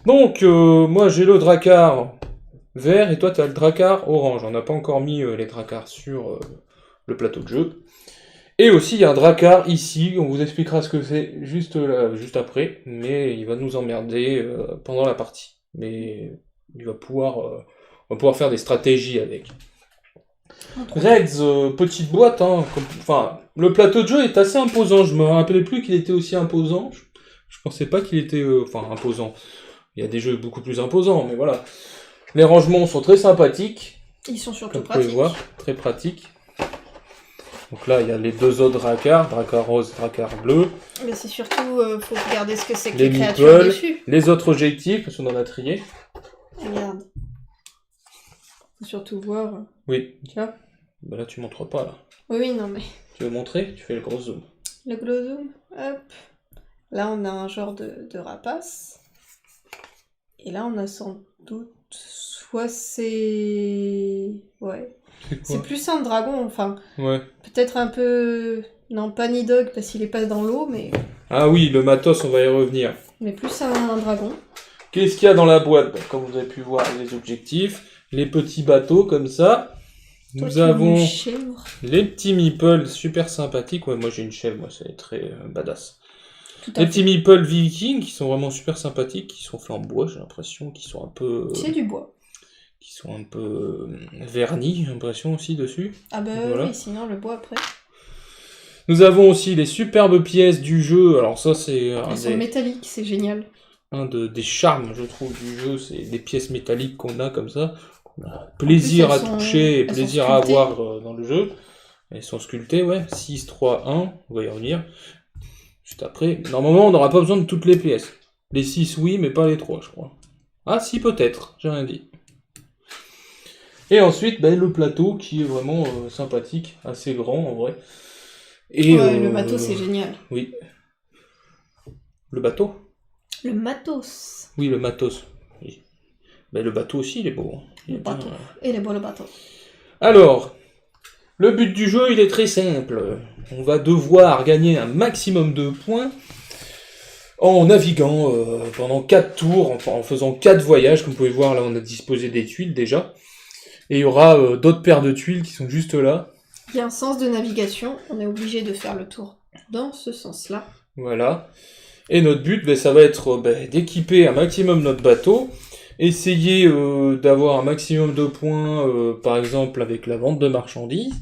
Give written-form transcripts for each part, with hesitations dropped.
Donc, moi j'ai le Drakkar vert et toi tu as le Drakkar orange. On n'a pas encore mis les Drakkars sur le plateau de jeu. Et aussi il y a un Drakkar ici, on vous expliquera ce que c'est juste là, juste après, mais il va nous emmerder pendant la partie. Mais on va pouvoir faire des stratégies avec. Reds, petite boîte, hein, enfin, le plateau de jeu est assez imposant, je me rappelais plus qu'il était aussi imposant, je pensais pas qu'il était, enfin, imposant. Il y a des jeux beaucoup plus imposants, mais voilà. Les rangements sont très sympathiques. Ils sont surtout Comme vous pouvez pratiques. voir, très pratiques. Donc là, il y a les deux autres Drakkar, Drakkar rose, Drakkar bleu. Mais c'est surtout, faut regarder ce que c'est que Les les créatures meeples, dessus. les autres objectifs, parce qu'on en a trié. Regarde. Faut surtout voir. Oui. Tu vois? Ben là, tu montres pas, là. Oui, non, mais. Tu veux montrer? Tu fais le gros zoom. Le glow zoom, hop. Là, on a un genre de rapace. Et là, on a sans doute. Soit c'est. Ouais. C'est plus un dragon, enfin. Ouais. Peut-être un peu. Non, pas Nidhogg parce qu'il est pas dans l'eau, mais. Ah oui, le matos, on va y revenir. Mais plus un dragon. Qu'est-ce qu'il y a dans la boîte? Comme vous avez pu voir, les objectifs, les petits bateaux comme ça. Toi, Nous avons une chèvre. les petits meeples super sympathiques. Ouais, moi j'ai une chèvre, moi c'est très badass. Tout à Les fait. petits meeples vikings qui sont vraiment super sympathiques, qui sont faits en bois, j'ai l'impression, qui sont un peu. C'est du bois. Qui sont un peu vernis, j'ai l'impression aussi dessus. Ah bah Voilà. oui, sinon le bois après. Nous avons aussi les superbes pièces du jeu. Alors ça c'est Elles sont métalliques, c'est génial. des charmes, je trouve, du jeu. C'est des pièces métalliques qu'on a comme ça. On a plaisir à toucher et plaisir à avoir dans le jeu. Elles sont sculptées, ouais. 6, 3, 1, on va y revenir. Juste après. Normalement, on n'aura pas besoin de toutes les pièces. Les 6, oui, mais pas les 3, je crois. Ah, si, peut-être, j'ai rien dit. Et ensuite, ben, le plateau qui est vraiment sympathique, assez grand en vrai. Et, ouais, le matos, c'est génial. Oui. Le bateau? Le matos. Oui, le matos. Oui. Ben, le bateau aussi, il est beau. Il Le est bien, bateau. Il est beau le bateau. Alors, le but du jeu, il est très simple. On va devoir gagner un maximum de points en naviguant pendant 4 tours, en faisant 4 voyages. Comme vous pouvez voir, là, on a disposé des tuiles déjà. Et il y aura d'autres paires de tuiles qui sont juste là. Il y a un sens de navigation, on est obligé de faire le tour dans ce sens-là. Voilà. Et notre but, ben, ça va être d'équiper un maximum notre bateau, essayer d'avoir un maximum de points, par exemple avec la vente de marchandises,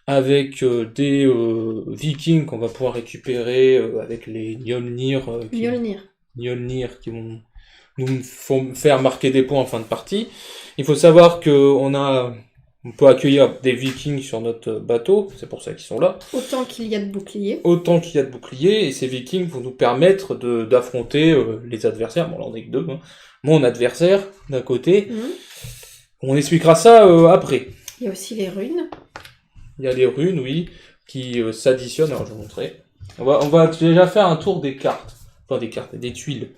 avec des vikings qu'on va pouvoir récupérer avec les Mjolnir qui vont nous faire marquer des points en fin de partie. Il faut savoir on peut accueillir des vikings sur notre bateau, c'est pour ça qu'ils sont là. Autant qu'il y a de boucliers. Autant qu'il y a de boucliers, et ces vikings vont nous permettre d'affronter les adversaires. Bon, là on est que deux. Hein. Mon adversaire, d'un côté. On expliquera ça après. Il y a aussi les runes. Il y a les runes, oui, qui s'additionnent. Alors je vais vous montrer. On va déjà faire un tour des cartes. Enfin des cartes, des tuiles.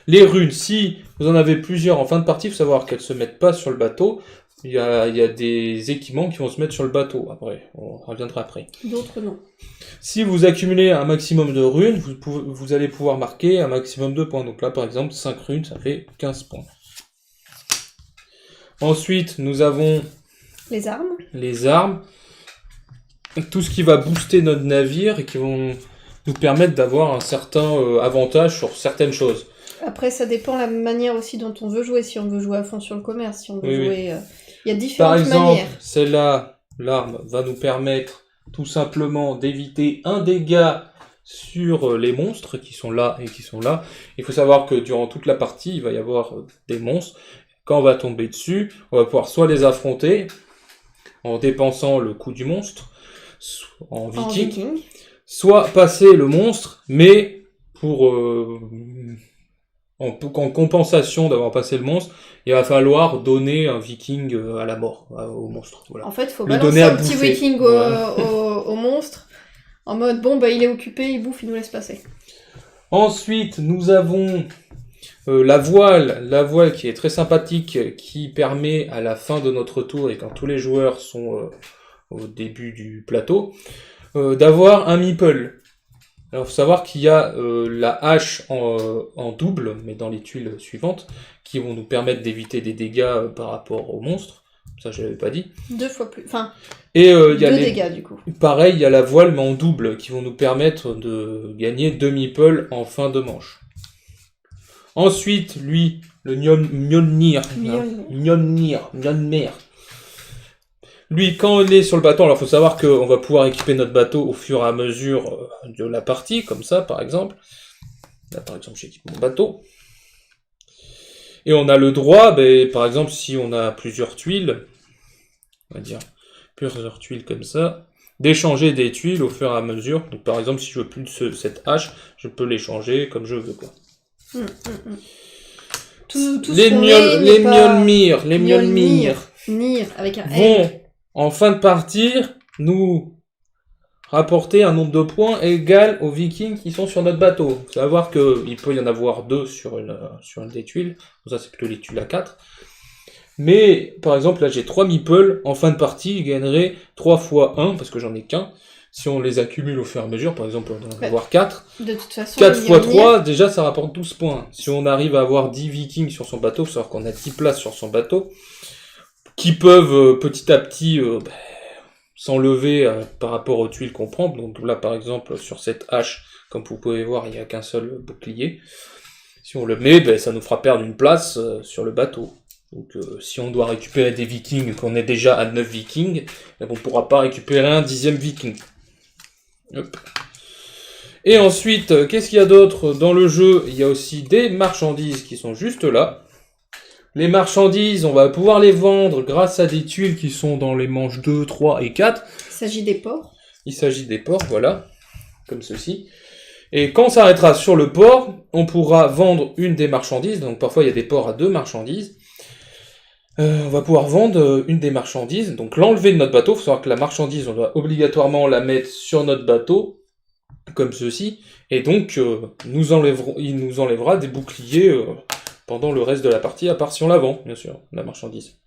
Les runes, si vous en avez plusieurs en fin de partie, il faut savoir qu'elles se mettent pas sur le bateau. Il y a des équipements qui vont se mettre sur le bateau, après. On reviendra après. D'autres non. Si vous accumulez un maximum de runes, vous allez pouvoir marquer un maximum de points. Donc là, par exemple, 5 runes, ça fait 15 points. Ensuite, nous avons les armes. Les armes. Tout ce qui va booster notre navire et qui vont nous permettre d'avoir un certain avantage sur certaines choses. Après, ça dépend la manière aussi dont on veut jouer. Si on veut jouer à fond sur le commerce, si on veut jouer... Il y a différentes manières. Par exemple, celle-là, l'arme, va nous permettre tout simplement d'éviter un dégât sur les monstres qui sont là et qui sont là. Il faut savoir que durant toute la partie, il va y avoir des monstres. Quand on va tomber dessus, on va pouvoir soit les affronter en dépensant le coût du monstre en viking, soit passer le monstre, mais pour... en compensation d'avoir passé le monstre, il va falloir donner un viking à la mort, au monstre. Voilà. En fait, il faut balancer un petit viking au monstre, en mode, bon, bah il est occupé, il bouffe, il nous laisse passer. Ensuite, nous avons la voile qui est très sympathique, qui permet à la fin de notre tour, et quand tous les joueurs sont au début du plateau, d'avoir un meeple. Alors, il faut savoir qu'il y a la hache en double, mais dans les tuiles suivantes, qui vont nous permettre d'éviter des dégâts par rapport aux monstres. Ça, je l'avais pas dit. 2 fois plus. Enfin, Et il y a 2 les... dégâts du coup. Pareil, il y a la voile, mais en double, qui vont nous permettre de gagner 2 meeples en fin de manche. Ensuite, lui, le Mjolnir. Mjolnir. Lui, quand il est sur le bateau, alors il faut savoir qu'on va pouvoir équiper notre bateau au fur et à mesure de la partie, comme ça, par exemple. Là, par exemple, j'équipe mon bateau. Et on a le droit, par exemple, si on a plusieurs tuiles, on va dire plusieurs tuiles comme ça, d'échanger des tuiles au fur et à mesure. Donc, par exemple, si je veux plus de cette hache, je peux l'échanger comme je veux, quoi. Tout Les Mjolnir Nir, avec un vont, L. en fin de partie, nous rapporter un nombre de points égal aux vikings qui sont sur notre bateau. Faut savoir qu'il peut y en avoir 2 sur une des tuiles. Ça, c'est plutôt les tuiles à 4. Mais, par exemple, là, j'ai 3 meeples. En fin de partie, je gagnerai 3 fois 1, parce que j'en ai qu'un. Si on les accumule au fur et à mesure, par exemple, on va avoir 4. De toute façon, 4 fois 3, déjà, ça rapporte 12 points. Si on arrive à avoir 10 vikings sur son bateau, faut savoir qu'on a 10 places sur son bateau, qui peuvent petit à petit s'enlever par rapport aux tuiles qu'on prend. Donc là, par exemple, sur cette hache, comme vous pouvez voir, il n'y a qu'un seul bouclier. Si on le met, ça nous fera perdre une place sur le bateau. Donc si on doit récupérer des vikings, qu'on est déjà à 9 vikings, on ne pourra pas récupérer un 10e viking. Hop. Et ensuite, qu'est-ce qu'il y a d'autre dans le jeu? Il y a aussi des marchandises qui sont juste là. Les marchandises, on va pouvoir les vendre grâce à des tuiles qui sont dans les manches 2, 3 et 4. Il s'agit des ports. Il s'agit des ports, voilà, comme ceci. Et quand on s'arrêtera sur le port, on pourra vendre une des marchandises. Donc parfois il y a des ports à 2 marchandises. On va pouvoir vendre une des marchandises, donc l'enlever de notre bateau. Il faut savoir que la marchandise, on doit obligatoirement la mettre sur notre bateau, comme ceci. Et donc il nous enlèvera des boucliers pendant le reste de la partie, à part si on la vend, bien sûr, la marchandise.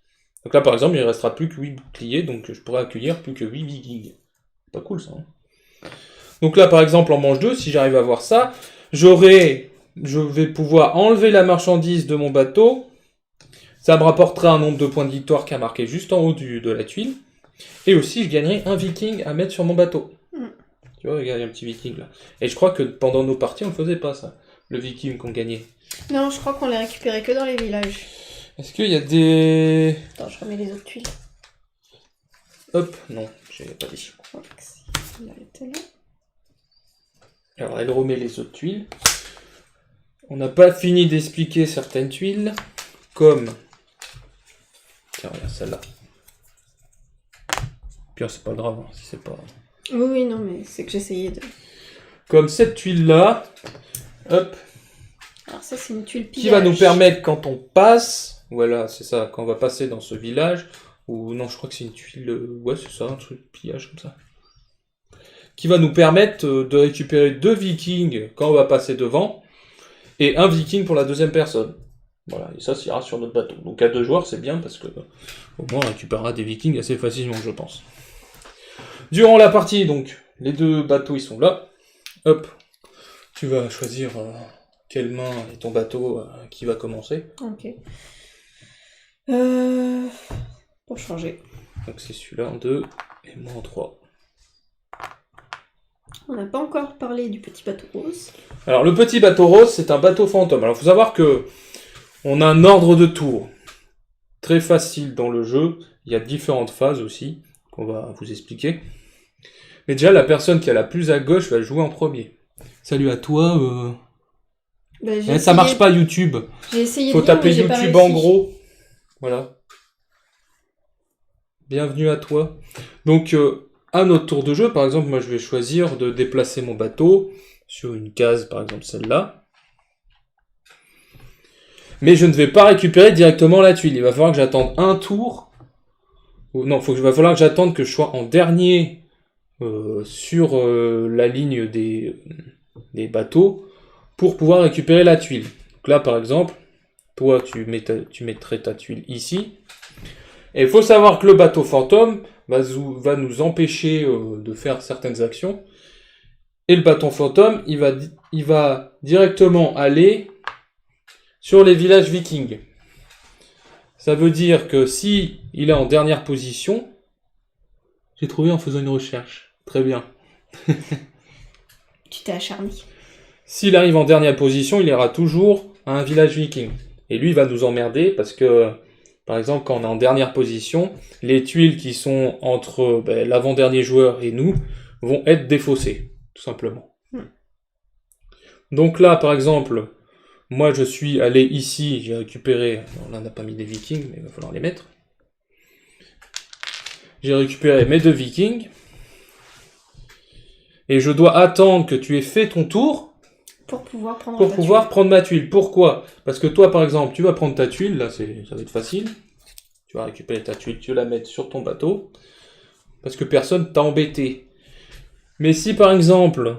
Donc là, par exemple, il ne restera plus que 8 boucliers, donc je pourrai accueillir plus que 8 vikings. Pas cool, ça. Hein. Donc là, par exemple, en manche 2, si j'arrive à voir ça, je vais pouvoir enlever la marchandise de mon bateau. Ça me rapportera un nombre de points de victoire qui a marqué juste en haut de la tuile. Et aussi, je gagnerai un viking à mettre sur mon bateau. Tu vois, regarde, il y a un petit viking là. Et je crois que pendant nos parties, on ne faisait pas ça, le viking qu'on gagnait. Non, je crois qu'on les récupérait que dans les villages. Est-ce qu'il y a des... Attends, je remets les autres tuiles. Hop, non, je n'ai pas dit. Je crois que celle-là était là. Alors, elle remet les autres tuiles. On n'a pas fini d'expliquer certaines tuiles, comme... Tiens, regarde celle-là. Puis c'est pas grave, hein, si c'est pas... Oui, non, mais c'est que j'essayais de... Comme cette tuile-là, hop, Alors ça, c'est une tuile pillage. qui va nous permettre, quand on passe, voilà, c'est ça, quand on va passer dans ce village, ou non, je crois que c'est une tuile, ouais, c'est ça, un truc pillage comme ça, qui va nous permettre de récupérer 2 vikings quand on va passer devant, et un viking pour la deuxième personne. Voilà, et ça, ça ira sur notre bateau. Donc à 2 joueurs, c'est bien, parce que au moins on récupérera des vikings assez facilement, je pense. Durant la partie, donc, les 2 bateaux, ils sont là. Hop, tu vas choisir quelle main est ton bateau qui va commencer. Ok. Pour changer. Donc c'est celui-là en 2 et moi en 3. On n'a pas encore parlé du petit bateau rose. Alors le petit bateau rose, c'est un bateau fantôme. Alors il faut savoir que on a un ordre de tour très facile dans le jeu. Il y a différentes phases aussi qu'on va vous expliquer. Mais déjà, la personne qui est la plus à gauche va jouer en premier. Salut à toi. Ça marche pas YouTube. J'ai essayé. Faut taper YouTube en gros. Voilà. Bienvenue à toi. Donc, à notre tour de jeu, par exemple, moi je vais choisir de déplacer mon bateau sur une case, par exemple celle-là. Mais je ne vais pas récupérer directement la tuile. Il va falloir que j'attende un tour. Non, il va falloir que j'attende que je sois en dernier sur la ligne des bateaux pour pouvoir récupérer la tuile. Donc là, par exemple, toi, tu mettrais ta tuile ici. Et il faut savoir que le bateau fantôme va nous empêcher de faire certaines actions. Et le bâton fantôme, il va directement aller sur les villages vikings. Ça veut dire que si il est en dernière position, j'ai trouvé en faisant une recherche. Très bien. Tu t'es acharné. S'il arrive en dernière position, il ira toujours à un village viking. Et lui, il va nous emmerder parce que, par exemple, quand on est en dernière position, les tuiles qui sont entre l'avant-dernier joueur et nous vont être défaussées, tout simplement. Donc là, par exemple, moi je suis allé ici, j'ai récupéré... Non, là on n'a pas mis des vikings, mais il va falloir les mettre. J'ai récupéré mes 2 vikings. Et je dois attendre que tu aies fait ton tour pour pouvoir prendre pour pouvoir prendre ma tuile. Pourquoi? Parce que toi, par exemple, tu vas prendre ta tuile, là ça va être facile. Tu vas récupérer ta tuile, tu vas la mettre sur ton bateau. Parce que personne t'a embêté. Mais si par exemple,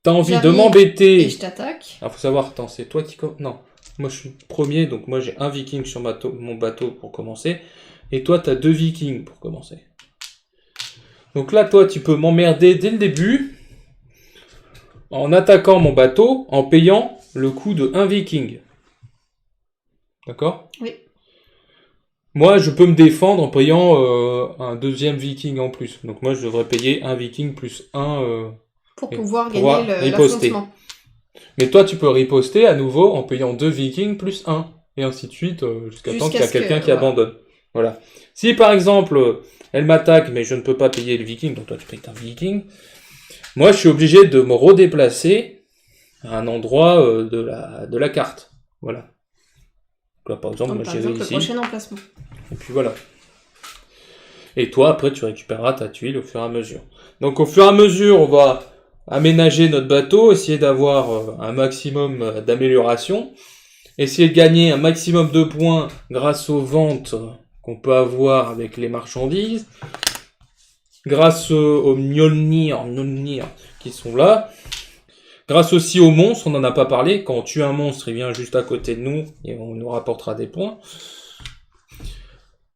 t'as envie de m'embêter... Et je t'attaque. Alors faut savoir, attends, c'est toi qui... Non, moi je suis premier, donc moi j'ai un viking sur mon bateau pour commencer. Et toi, t'as 2 vikings pour commencer. Donc là, toi, tu peux m'emmerder dès le début en attaquant mon bateau, en payant le coût de 1 viking. D'accord? Oui. Moi, je peux me défendre en payant un 2e viking en plus. Donc moi, je devrais payer 1 viking plus 1... pour pouvoir gagner l'affrontement. Mais toi, tu peux riposter à nouveau en payant 2 vikings plus 1. Et ainsi de suite, jusqu'à temps qu'il y a quelqu'un qui abandonne. Voilà. Si par exemple, elle m'attaque, mais je ne peux pas payer le viking, donc toi tu payes un viking, moi je suis obligé de me redéplacer à un endroit de la carte. Voilà. Donc là, par exemple, moi j'irai ici. Le prochain emplacement. Et puis voilà. Et toi, après, tu récupéreras ta tuile au fur et à mesure. Donc au fur et à mesure, on va aménager notre bateau, essayer d'avoir un maximum d'amélioration, essayer de gagner un maximum de points grâce aux ventes qu'on peut avoir avec les marchandises, grâce aux Mjolnir qui sont là, grâce aussi aux monstres, on n'en a pas parlé, quand on tue un monstre, il vient juste à côté de nous et on nous rapportera des points.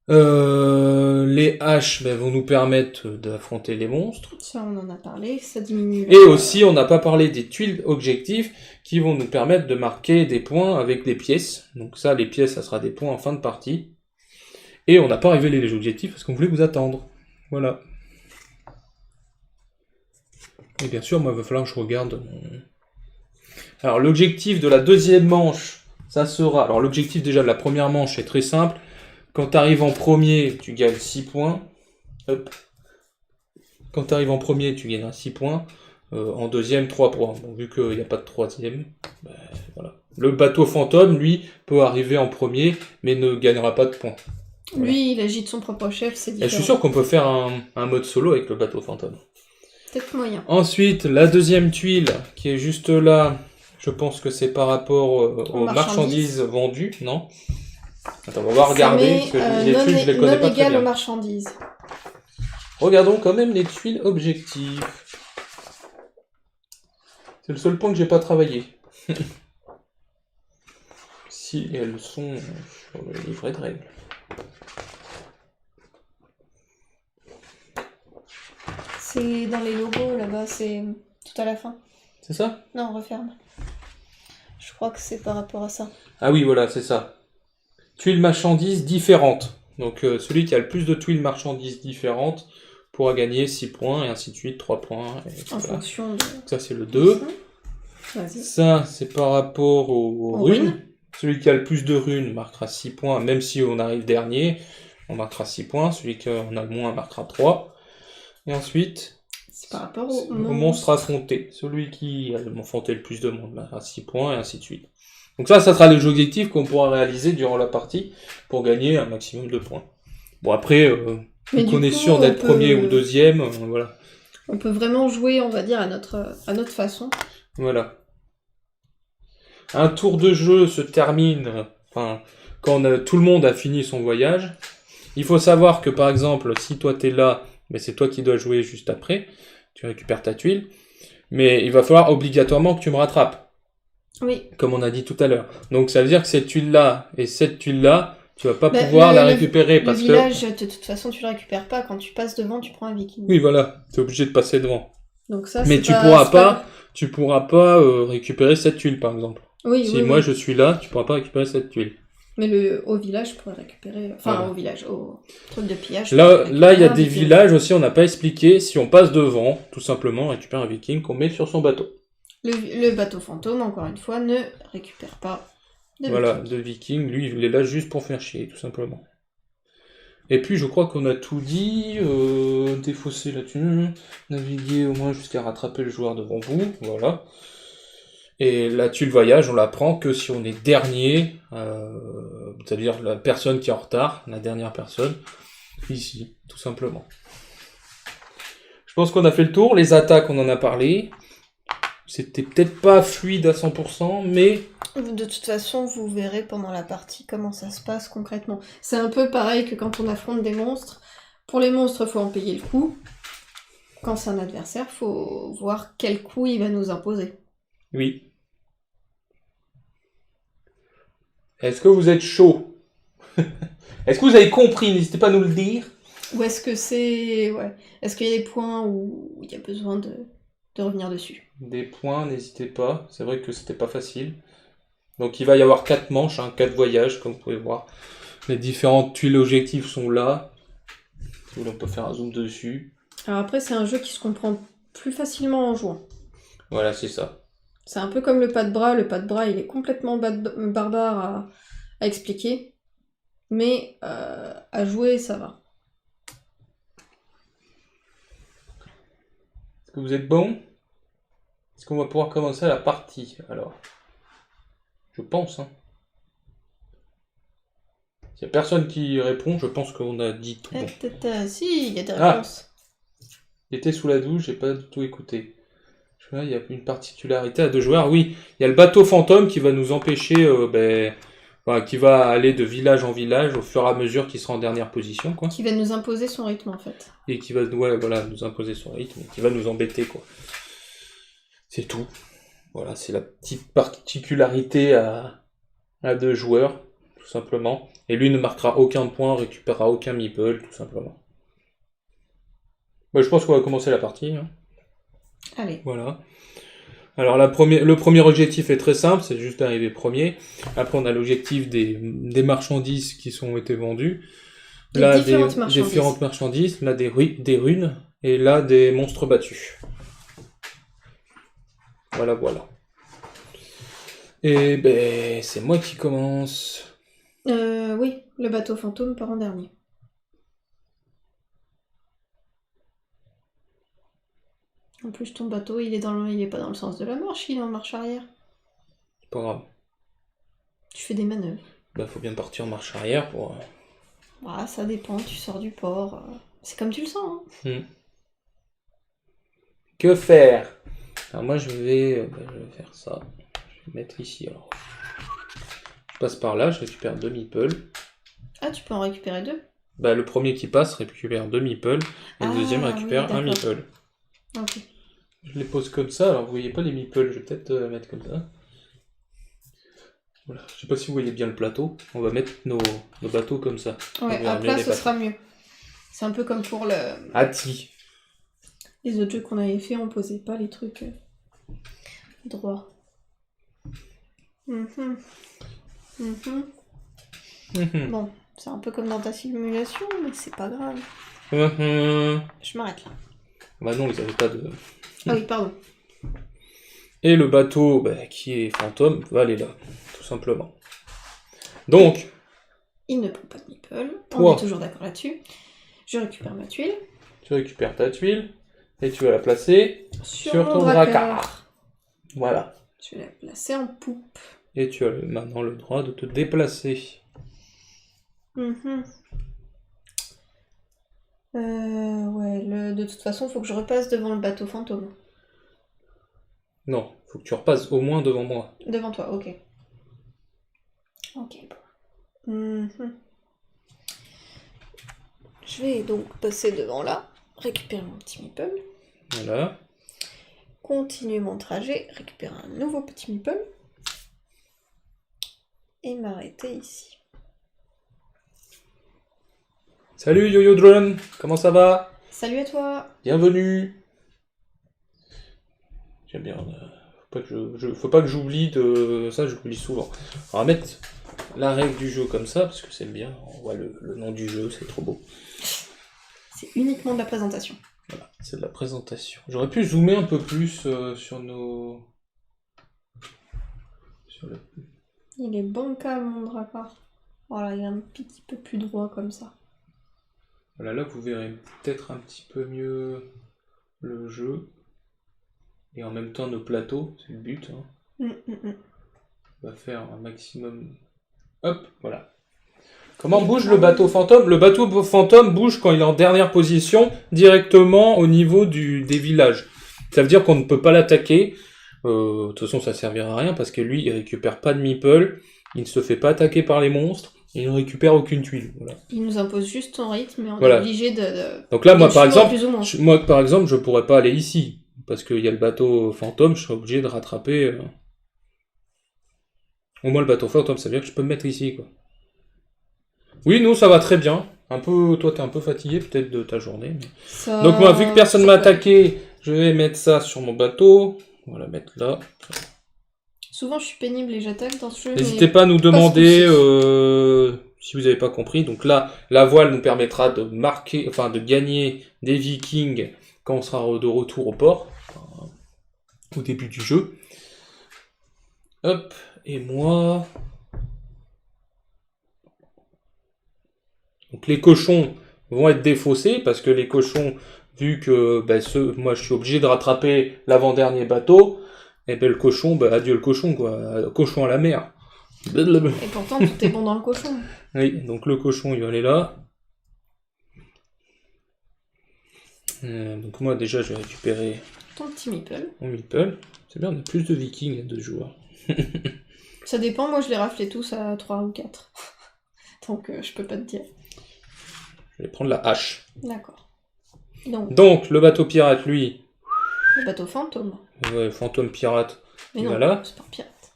Les haches vont nous permettre d'affronter les monstres. Ça, on en a parlé, ça diminue. Et aussi, on n'a pas parlé des tuiles objectifs qui vont nous permettre de marquer des points avec des pièces. Donc ça, les pièces, ça sera des points en fin de partie. Et on n'a pas révélé les objectifs parce qu'on voulait vous attendre. Voilà. Et bien sûr, moi, il va falloir que je regarde. Alors, l'objectif de la 2e manche, ça sera... Alors, l'objectif déjà de la première manche est très simple. Quand tu arrives en premier, tu gagnes 6 points. Hop. Quand tu arrives en premier, tu gagnes 6 points. En 2e, 3 points. Bon, vu qu'il n'y a pas de 3e, voilà. Le bateau fantôme, lui, peut arriver en premier, mais ne gagnera pas de points. Voilà. Lui, il agit de son propre chef, c'est différent. Et je suis sûr qu'on peut faire un mode solo avec le bateau fantôme. Peut-être moyen. Ensuite, la 2e tuile, qui est juste là, je pense que c'est par rapport aux marchandises vendues, non? Attends, on va regarder, parce que les tuiles, je les connais pas très bien. Aux marchandises. Regardons quand même les tuiles objectives. C'est le seul point que j'ai pas travaillé. Si elles sont sur le livret de règles. C'est dans les logos là-bas, c'est tout à la fin. C'est ça? Non, referme. Je crois que c'est par rapport à ça. Ah oui, voilà, c'est ça. Tuiles marchandises différentes. Donc celui qui a le plus de tuiles marchandises différentes pourra gagner 6 points et ainsi de suite, 3 points. Et en fonction de... Ça c'est le 2. Vas-y. Ça c'est par rapport aux runes. Celui qui a le plus de runes marquera 6 points, même si on arrive dernier, on marquera 6 points. Celui qui en a le moins marquera 3. Et ensuite, c'est par rapport au monstre affronté. Celui qui a affronté le plus de monde marquera 6 points et ainsi de suite. Donc ça sera les objectifs qu'on pourra réaliser durant la partie pour gagner un maximum de points. Bon après, on est sûr d'être premier ou 2e, voilà. On peut vraiment jouer, on va dire, à notre façon. Voilà. Un tour de jeu se termine quand tout le monde a fini son voyage. Il faut savoir que par exemple, si toi t'es là, mais c'est toi qui dois jouer juste après, tu récupères ta tuile, mais il va falloir obligatoirement que tu me rattrapes. Oui. Comme on a dit tout à l'heure. Donc ça veut dire que cette tuile-là et cette tuile-là, tu vas pas pouvoir la récupérer parce que... Le village, de toute façon, tu le récupères pas. Quand tu passes devant, tu prends un viking. Oui, voilà. Tu es obligé de passer devant. Donc ça, Mais c'est tu pas... pourras c'est pas- pas, tu pourras pas récupérer cette tuile, par exemple. Oui, Si oui, moi oui. je suis là, tu pourras pas récupérer cette tuile. Mais au village, je pourrais récupérer... Enfin, Voilà. au village, au truc de pillage, je pourrais Là, il y a récupérer un des viking. villages aussi, on n'a pas expliqué. Si on passe devant, tout simplement, on récupère un viking qu'on met sur son bateau. Le bateau fantôme, encore une fois, ne récupère pas de Voilà, viking. de viking, lui, il est là juste pour faire chier, tout simplement. Et puis, je crois qu'on a tout dit. Défausser la thune, naviguer au moins jusqu'à rattraper le joueur devant vous, voilà. Et la tuile voyage, on la prend que si on est dernier, c'est-à-dire la personne qui est en retard, la dernière personne, ici, tout simplement. Je pense qu'on a fait le tour. Les attaques, on en a parlé. C'était peut-être pas fluide à 100%, mais De toute façon, vous verrez pendant la partie comment ça se passe concrètement. C'est un peu pareil que quand on affronte des monstres. Pour les monstres, faut en payer le coup. Quand c'est un adversaire, faut voir quel coup il va nous imposer. oui. Est-ce que vous êtes chaud? Est-ce que vous avez compris? N'hésitez pas à nous le dire. Ou est-ce que c'est... Ouais. Est-ce qu'il y a des points où il y a besoin de revenir dessus? Des points, n'hésitez pas. C'est vrai que c'était pas facile. Donc il va y avoir 4 manches, 4 voyages, comme vous pouvez voir. Les différentes tuiles objectifs sont là. Si vous voulez, on peut faire un zoom dessus. Alors après, c'est un jeu qui se comprend plus facilement en jouant. Voilà, c'est ça. C'est un peu comme le pas de bras. Le pas de bras, il est complètement barbare à expliquer. Mais à jouer, ça va. Est-ce que vous êtes bon? Est-ce qu'on va pouvoir commencer la partie, alors? Je pense, hein. S'il n'y a personne qui répond, je pense qu'on a dit tout bon. Si, il y a des Ah. réponses. Il était sous la douche, j'ai pas du tout écouté. Je vois, il y a une particularité à 2 joueurs. Oui, il y a le bateau fantôme qui va nous empêcher, qui va aller de village en village au fur et à mesure qu'il sera en dernière position, quoi. Qui va nous imposer son rythme, en fait. Et qui va nous imposer son rythme, et qui va nous embêter, quoi. C'est tout. Voilà, c'est la petite particularité à 2 joueurs, tout simplement. Et lui ne marquera aucun point, récupérera aucun meeple, tout simplement. Je pense qu'on va commencer la partie, hein. Allez. Voilà. Alors le premier objectif est très simple, c'est juste d'arriver premier. Après on a l'objectif des marchandises qui sont été vendues. Là des différentes marchandises, là des runes, et là des monstres battus. Voilà, voilà. Et c'est moi qui commence. Oui, le bateau fantôme part en dernier. En plus, ton bateau, il est pas dans le sens de la marche, il est en marche arrière. C'est pas grave. Tu fais des manœuvres. Faut bien partir en marche arrière pour... Ah, ça dépend, tu sors du port. C'est comme tu le sens, hein. Que faire? Alors moi je vais faire ça. Je vais mettre ici alors. Je passe par là, je récupère 2 meeples. Ah, tu peux en récupérer 2? Le premier qui passe récupère 2 meeples, et le deuxième récupère un meeple. Ok. Je les pose comme ça, alors vous voyez pas les meeples, je vais peut-être mettre comme ça. Voilà. Je sais pas si vous voyez bien le plateau, on va mettre nos bateaux comme ça. Ouais, à plat, ce sera mieux. C'est un peu comme pour les autres jeux qu'on avait fait, on posait pas les trucs droits. Bon, c'est un peu comme dans ta simulation, mais c'est pas grave. Je m'arrête là. Bah non, ils avaient pas de... Ah oui, pardon. Et le bateau qui est fantôme va aller là, tout simplement. Donc... Il ne prend pas de meeple, on est toujours d'accord là-dessus. Je récupère ma tuile. Tu récupères ta tuile, et tu vas la placer sur ton drakkar. Voilà. Je vais la placer en poupe. Et tu as maintenant le droit de te déplacer. De toute façon, faut que je repasse devant le bateau fantôme. Non, faut que tu repasses au moins devant moi. Devant toi, ok. Ok, bon. Je vais donc passer devant là, récupérer mon petit meeple. Voilà. Continuer mon trajet, récupérer un nouveau petit meeple. Et m'arrêter ici. Salut Yo-Yo Drone, comment ça va? Salut à toi! Bienvenue! J'aime bien. Faut pas que j'oublie de ça, j'oublie souvent. On va mettre la règle du jeu comme ça, parce que c'est bien. On voit le nom du jeu, c'est trop beau. C'est uniquement de la présentation. Voilà, c'est de la présentation. J'aurais pu zoomer un peu plus sur nos... Il est bancal, mon Drakkar. Voilà, il est un petit peu plus droit comme ça. Voilà, là vous verrez peut-être un petit peu mieux le jeu. Et en même temps nos plateaux, c'est le but. Hein. On va faire un maximum... Hop, voilà. Comment bouge le bateau fantôme? Le bateau fantôme bouge quand il est en dernière position, directement au niveau des villages. Ça veut dire qu'on ne peut pas l'attaquer. De toute façon, ça servira à rien, parce que lui, il récupère pas de meeple, il ne se fait pas attaquer par les monstres, il ne récupère aucune tuile. Voilà. Il nous impose juste son rythme, mais on Voilà. est obligé de... Donc là, moi par exemple, je pourrais pas aller ici, parce qu'il y a le bateau fantôme, je serais obligé de rattraper... Au moins le bateau fantôme, ça veut dire que je peux me mettre ici, quoi. Oui, nous, ça va très bien. Un peu, toi, t'es un peu fatigué peut-être de ta journée. Mais... Donc moi, vu que personne m'a attaqué, je vais mettre ça sur mon bateau. On va la mettre là. Souvent, je suis pénible et j'attaque dans ce jeu. N'hésitez pas à nous demander si vous n'avez pas compris. Donc là, la voile nous permettra de marquer, enfin de gagner des vikings quand on sera de retour au port, au début du jeu. Hop, et moi... Donc les cochons vont être défaussés, parce que les cochons, vu que moi je suis obligé de rattraper l'avant-dernier bateau, et ben le cochon, adieu le cochon, quoi. Cochon à la mer. Et pourtant, tout est bon dans le cochon. Oui, donc le cochon, il va aller là. Donc moi déjà, je vais récupérer... Ton petit meeple. Mon meeple. C'est bien, on a plus de vikings à 2 joueurs. Ça dépend, moi je les raflais tous à 3 ou 4. Donc je peux pas te dire. Je vais prendre la hache. D'accord. Donc, le bateau pirate, lui... Le bateau fantôme. Ouais, fantôme pirate. Mais non, voilà. c'est pas pirate.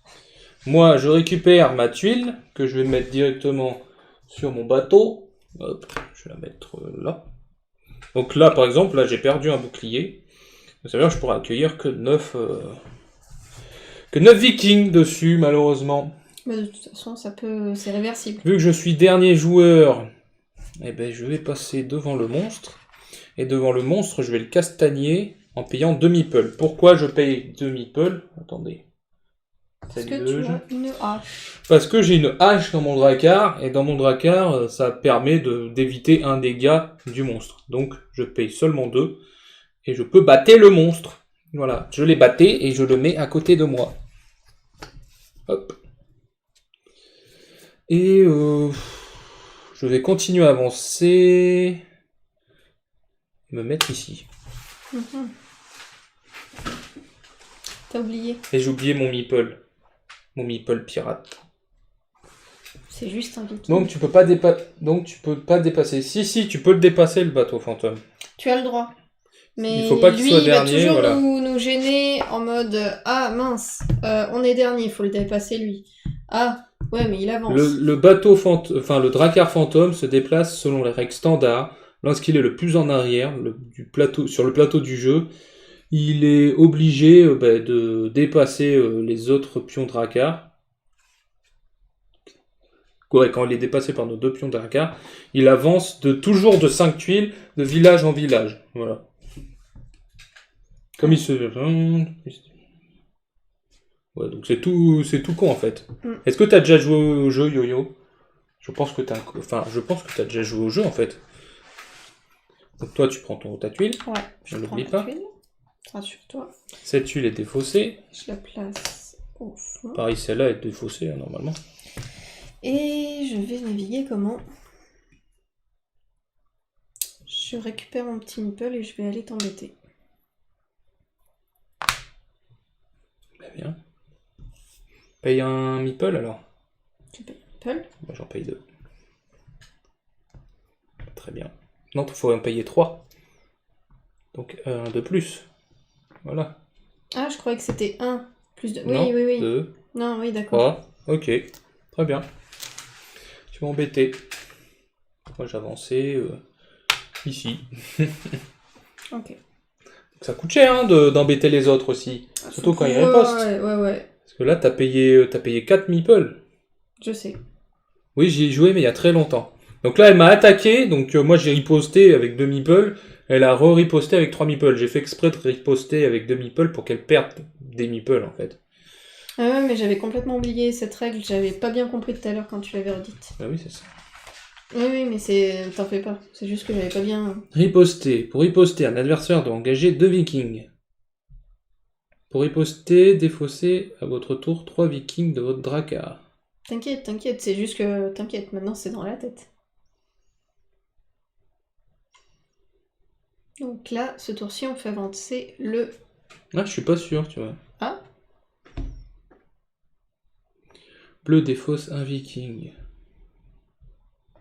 Moi, je récupère ma tuile, que je vais mettre directement sur mon bateau. Hop, je vais la mettre là. Donc là, par exemple, là j'ai perdu un bouclier. Ça veut dire que je pourrais accueillir que 9 vikings dessus, malheureusement. Mais de toute façon, c'est réversible. Vu que je suis dernier joueur, eh ben, je vais passer devant le monstre. Et devant le monstre, je vais le castagner en payant 2 meeples. Pourquoi je paye 2 meeples? Attendez. Parce que tu as une hache. Parce que j'ai une hache dans mon Drakkar, et dans mon Drakkar, ça permet d'éviter un dégât du monstre. Donc, je paye seulement 2, et je peux battre le monstre. Voilà, je l'ai batté, et je le mets à côté de moi. Hop. Et je vais continuer à avancer... me mettre ici. T'as oublié. Et j'ai oublié mon meeple. Mon meeple pirate. C'est juste un viking. Donc tu peux pas dépasser. Si, tu peux le dépasser, le bateau fantôme. Tu as le droit. Mais il faut pas qu'il soit dernier, il va toujours voilà. nous gêner en mode ah mince, on est dernier, il faut le dépasser lui. Ah ouais, mais il avance. Le bateau fantôme, enfin le Drakkar fantôme se déplace selon les règles standards. Lorsqu'il est le plus en arrière sur le plateau du jeu, il est obligé de dépasser les autres pions Drakkar. Ouais, quand il est dépassé par nos 2 pions Drakkar, il avance toujours de 5 tuiles de village en village. Voilà. Comme il se... Ouais, donc c'est tout con en fait. Est-ce que t'as déjà joué au jeu, Yo-Yo? Je pense que t'as déjà joué au jeu en fait. Donc toi, tu prends ta tuile. Ouais, je n'oublie pas. Tuile. Rassure-toi. Cette tuile est défaussée. Je la place au fond. Pareil, celle-là est défaussée normalement. Et je vais naviguer comment? Je récupère mon petit meeple et je vais aller t'embêter. Bien. Paye un meeple alors? Tu payes un meeple? Moi j'en paye 2. Très bien. Non, il faut en payer 3. Donc un de plus. Voilà. Ah, je croyais que c'était 1 plus 2. Non, Oui. 2. Non, oui, d'accord. 3. Ok. Très bien. Tu m'as embêté. Moi j'avançais ici. Ok. Ça coûte cher hein, d'embêter les autres aussi. Surtout quand ils ripostent. Ouais. Parce que là, t'as payé 4 meeples. Je sais. Oui, j'y ai joué, mais il y a très longtemps. Donc là, elle m'a attaqué, donc moi j'ai riposté avec 2 meeples. Elle a re-riposté avec 3 meeples. J'ai fait exprès de riposter avec 2 meeples pour qu'elle perde des meeples en fait. Ah ouais, mais j'avais complètement oublié cette règle. J'avais pas bien compris tout à l'heure quand tu l'avais redite. Ah oui, c'est ça. Oui, mais t'en fais pas. C'est juste que j'avais pas bien... Riposter. Pour riposter, un adversaire doit engager 2 vikings. Pour riposter, défausser à votre tour 3 vikings de votre drakkar. T'inquiète, c'est juste que... T'inquiète, maintenant c'est dans la tête. Donc là, ce tour-ci, on fait avancer le... Ah, je suis pas sûr, tu vois. Ah. Bleu défausse un viking.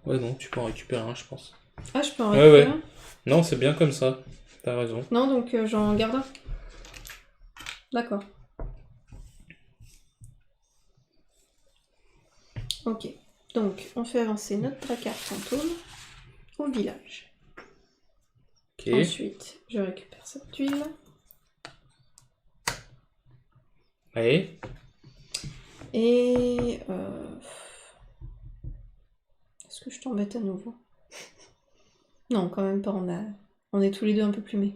Ouais, non, tu peux en récupérer un, je pense. Ah, je peux en récupérer un ? Non, c'est bien comme ça. T'as raison. Non, donc j'en garde un. D'accord. Ok. Donc, on fait avancer notre drakkar fantôme au village. Ok. Ensuite, je récupère cette tuile. Allez. Et... Est-ce que je t'embête à nouveau? Non, quand même pas, on est tous les deux un peu plumés.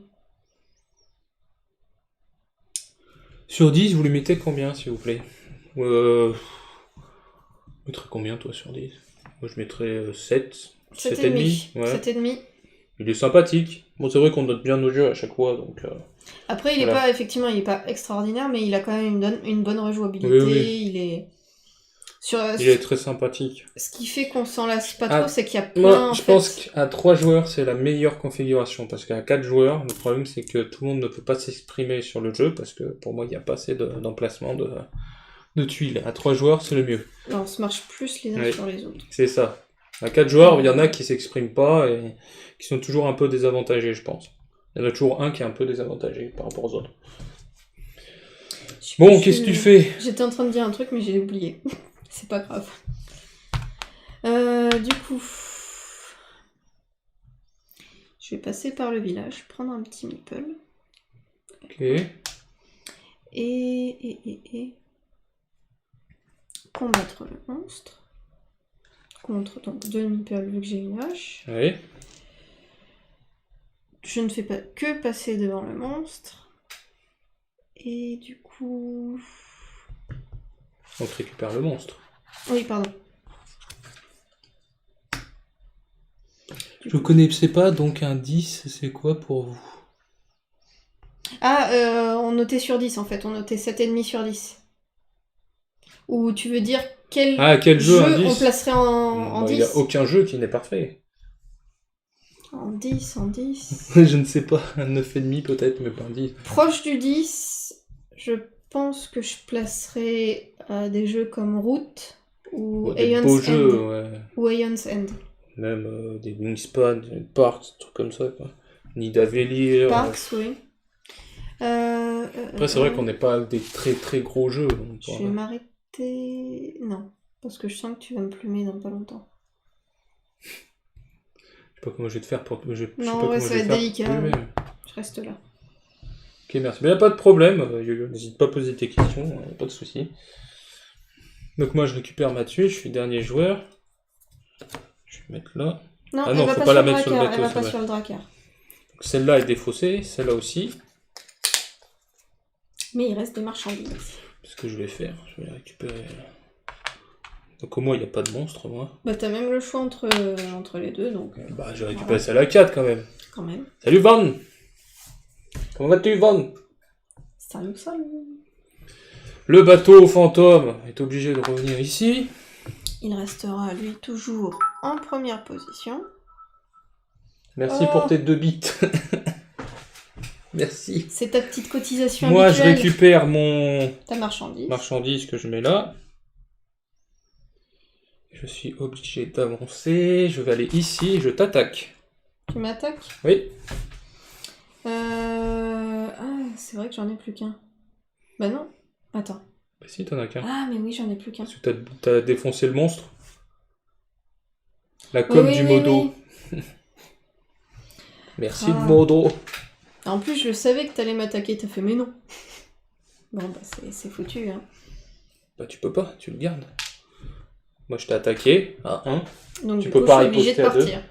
Sur 10, vous lui mettez combien, s'il vous plaît? Vous mettrais combien, toi, sur 10? Moi, je mettrais 7. 7,5. Ouais. 7,5. Il est sympathique. Bon, c'est vrai qu'on note bien nos jeux à chaque fois, donc... Après, il est voilà. pas, effectivement, il est pas extraordinaire, mais il a quand même une bonne rejouabilité. Oui. Il est... Il est très sympathique. Ce qui fait qu'on s'en lasse pas trop, c'est qu'il y a plein, Moi, en je fait... pense qu'à 3 joueurs, c'est la meilleure configuration, parce qu'à 4 joueurs, le problème, c'est que tout le monde ne peut pas s'exprimer sur le jeu, parce que pour moi, il n'y a pas assez d'emplacement de tuiles. À 3 joueurs, c'est le mieux. Là, on se marche plus les uns sur les autres. C'est ça. À 4 joueurs, il y en a qui s'expriment pas, et qui sont toujours un peu désavantagés, je pense. Il y en a toujours un qui est un peu désavantagé par rapport aux autres. Bon, qu'est-ce que tu fais? J'étais en train de dire un truc, mais j'ai oublié. C'est pas grave. Du coup... Je vais passer par le village, prendre un petit meeple. Ok. Et... combattre le monstre. Contre donc 2 meeples vu que j'ai une hache. Oui. Je ne fais pas que passer devant le monstre. Et du coup... On récupère le monstre. Oui, pardon. Je ne connaissais pas, donc un 10, c'est quoi pour vous? Ah, on notait sur 10 en fait, on notait 7,5 sur 10. Ou tu veux dire quel jeu on placerait en 10? Il n'y a aucun jeu qui n'est parfait. En 10, en 10. Je ne sais pas, un 9,5 peut-être, mais pas un 10. Proche du 10, je pense que je placerais des jeux comme Route ou Aeon's End. Ouais. Ou Aeon's End. Même des Wingspan, des Parks, des trucs comme ça, quoi. Nidavellir. Parks, oui. Après, c'est vrai qu'on n'est pas avec des très très gros jeux. Donc, je vais m'arrêter... Non, parce que je sens que tu vas me plumer dans pas longtemps. Je sais pas comment je vais te faire pour... Non, ouais, ça va être délicat. Je reste là. Ok, merci. Mais il n'y a pas de problème. N'hésite pas à poser tes questions, pas de soucis. Donc moi, je récupère ma tuile, je suis dernier joueur. Je vais mettre là. Non, ah non, faut pas la mettre sur le bateau. Elle va pas sur le drakkar. Celle-là est défaussée, celle-là aussi. Mais il reste des marchandises. Ce que je vais faire, je vais les récupérer. Donc au moins il n'y a pas de monstre, moi. Bah t'as même le choix entre les deux, donc... Bah je vais récupérer celle à 4 quand même. Quand même. Salut Van! Comment vas-tu Van? Salut. Le bateau fantôme est obligé de revenir ici. Il restera lui toujours en première position. Merci pour tes 2 bits. Merci. C'est ta petite cotisation moi, habituelle. je récupère ta marchandise que je mets là. Je suis obligé d'avancer. Je vais aller ici et je t'attaque. Tu m'attaques? Oui. Ah, c'est vrai que j'en ai plus qu'un. Bah non. Attends. Bah si, t'en as qu'un. Ah, mais oui, j'en ai plus qu'un. Parce que t'as défoncé le monstre. La com du modo. Oui. Merci le modo. En plus, je savais que t'allais m'attaquer, t'as fait mais non. Bon, bah c'est foutu, hein. Bah tu peux pas, tu le gardes. Moi je t'ai attaqué à 1. Donc Tu du peux coup, pas je suis obligée de riposter à deux. partir.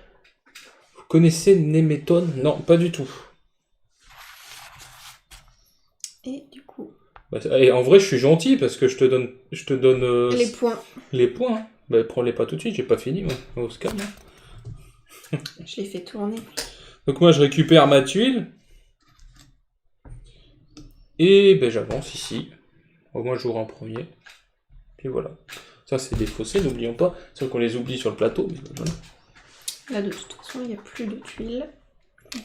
Vous connaissez Néméton? Non, pas du tout. Et du coup, Bah, et en vrai je suis gentil parce que je te donne les points, les points. Hein. Bah prends-les pas tout de suite, j'ai pas fini moi. On se calme. Hein. je les fais tourner. Donc moi je récupère ma tuile. Et ben j'avance ici. Au moins j'ouvre en premier. Puis voilà. Ça c'est des fossés, n'oublions pas. C'est vrai qu'on les oublie sur le plateau. Mais voilà. Là, de toute façon, il n'y a plus de tuiles.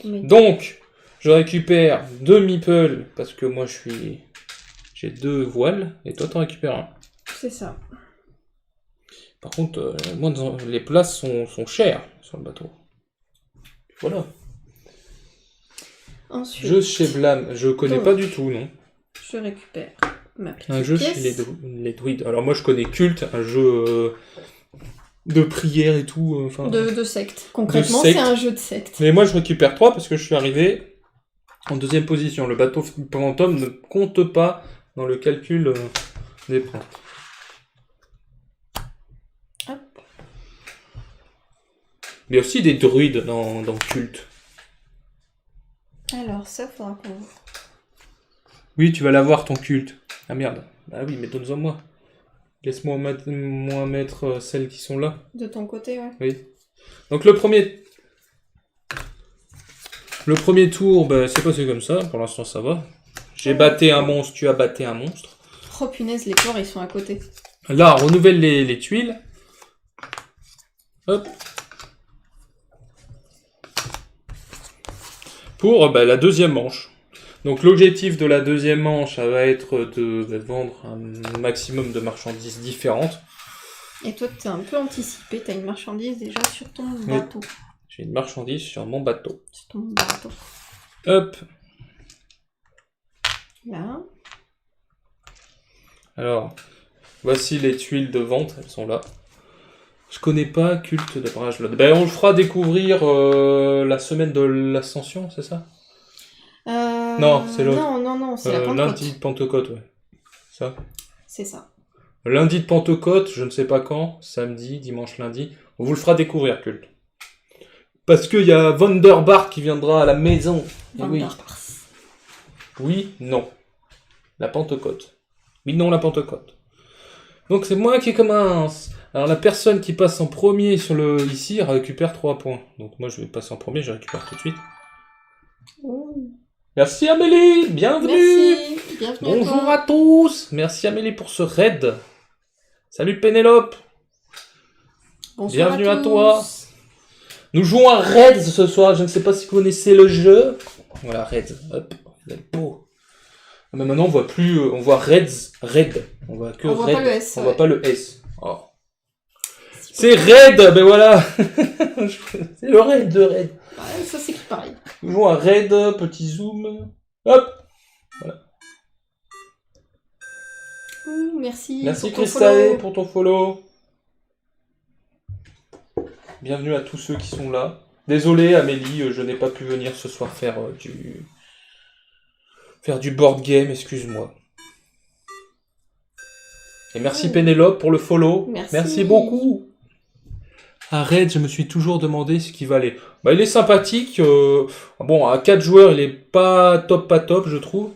Mais... Donc, je récupère 2 meeples parce que moi j'ai 2 voiles et toi t'en récupères un. c'est ça. Par contre, moi, les places sont chères sur le bateau. Voilà. Ensuite, Jeu chez Blam, je connais Donc. pas du tout, non. je récupère ma petite Un jeu pièce. chez les druides. Alors moi je connais Culte, un jeu de prière et tout. Enfin. De secte. Concrètement, secte. c'est un jeu de secte. Mais moi je récupère 3 parce que je suis arrivé en deuxième position. Le bateau fantôme ne compte pas dans le calcul des points. Hop. Mais aussi des druides dans Culte. Alors, ça, faudra qu'on... Oui, tu vas l'avoir ton culte. Ah merde. Ah oui, mais donne-en moi. Laisse-moi mettre celles qui sont là. De ton côté, ouais. Oui. Donc le premier tour, bah, c'est passé comme ça. Pour l'instant, ça va. J'ai batté un monstre, tu as batté un monstre. Oh punaise, les porcs, ils sont à côté. Là, on renouvelle les tuiles. Hop. Pour la deuxième manche. Donc l'objectif de la deuxième manche, ça va être de vendre un maximum de marchandises différentes. Et toi, t'es un peu anticipé, t'as une marchandise déjà sur ton bateau. J'ai une marchandise sur mon bateau. Sur ton bateau. Hop. Là. Alors, voici les tuiles de vente, elles sont là. Je connais pas Culte de Bragelonne. Ben, on le fera découvrir la semaine de l'Ascension, c'est ça? Non, c'est l'autre. Non, c'est la Pentecôte. Lundi de Pentecôte, ouais. Ça. C'est ça. Lundi de Pentecôte, je ne sais pas quand, samedi, dimanche, lundi. On vous le fera découvrir, Culte. Parce qu'il y a Wonderbart qui viendra à la maison. Et oui. Oui, non. La Pentecôte. Oui, non, la Pentecôte. Donc c'est moi qui commence. Alors la personne qui passe en premier ici récupère 3 points. Donc moi je vais passer en premier, je récupère tout de suite. Ouh. Merci Amélie, bienvenue. Merci, bienvenue Bonjour à tous. Merci Amélie pour ce raid. Salut Pénélope. Bonsoir Bienvenue à tous. toi. Nous jouons à Raid ce soir, je ne sais pas si vous connaissez le jeu. Voilà, Raid. Hop, vous êtes beau. Mais maintenant on voit plus, on voit Raids, Raid. On voit que On voit Raid. pas le S, On ouais. voit pas le S. Oh. C'est Raid, ben voilà. C'est le Raid de Raid. Ouais, ça c'est qui pareil. Nous jouons à Raid, petit zoom. Hop. Voilà. Ouh, merci. Merci pour ton Christae follow. pour ton follow. Bienvenue à tous ceux qui sont là. Désolé Amélie, je n'ai pas pu venir ce soir faire du board game, excuse-moi. Et merci Pénélope pour le follow. Merci. Beaucoup. Arrête, je me suis toujours demandé ce qu'il valait. Bah, il est sympathique. Bon, à 4 joueurs, il est pas top, je trouve.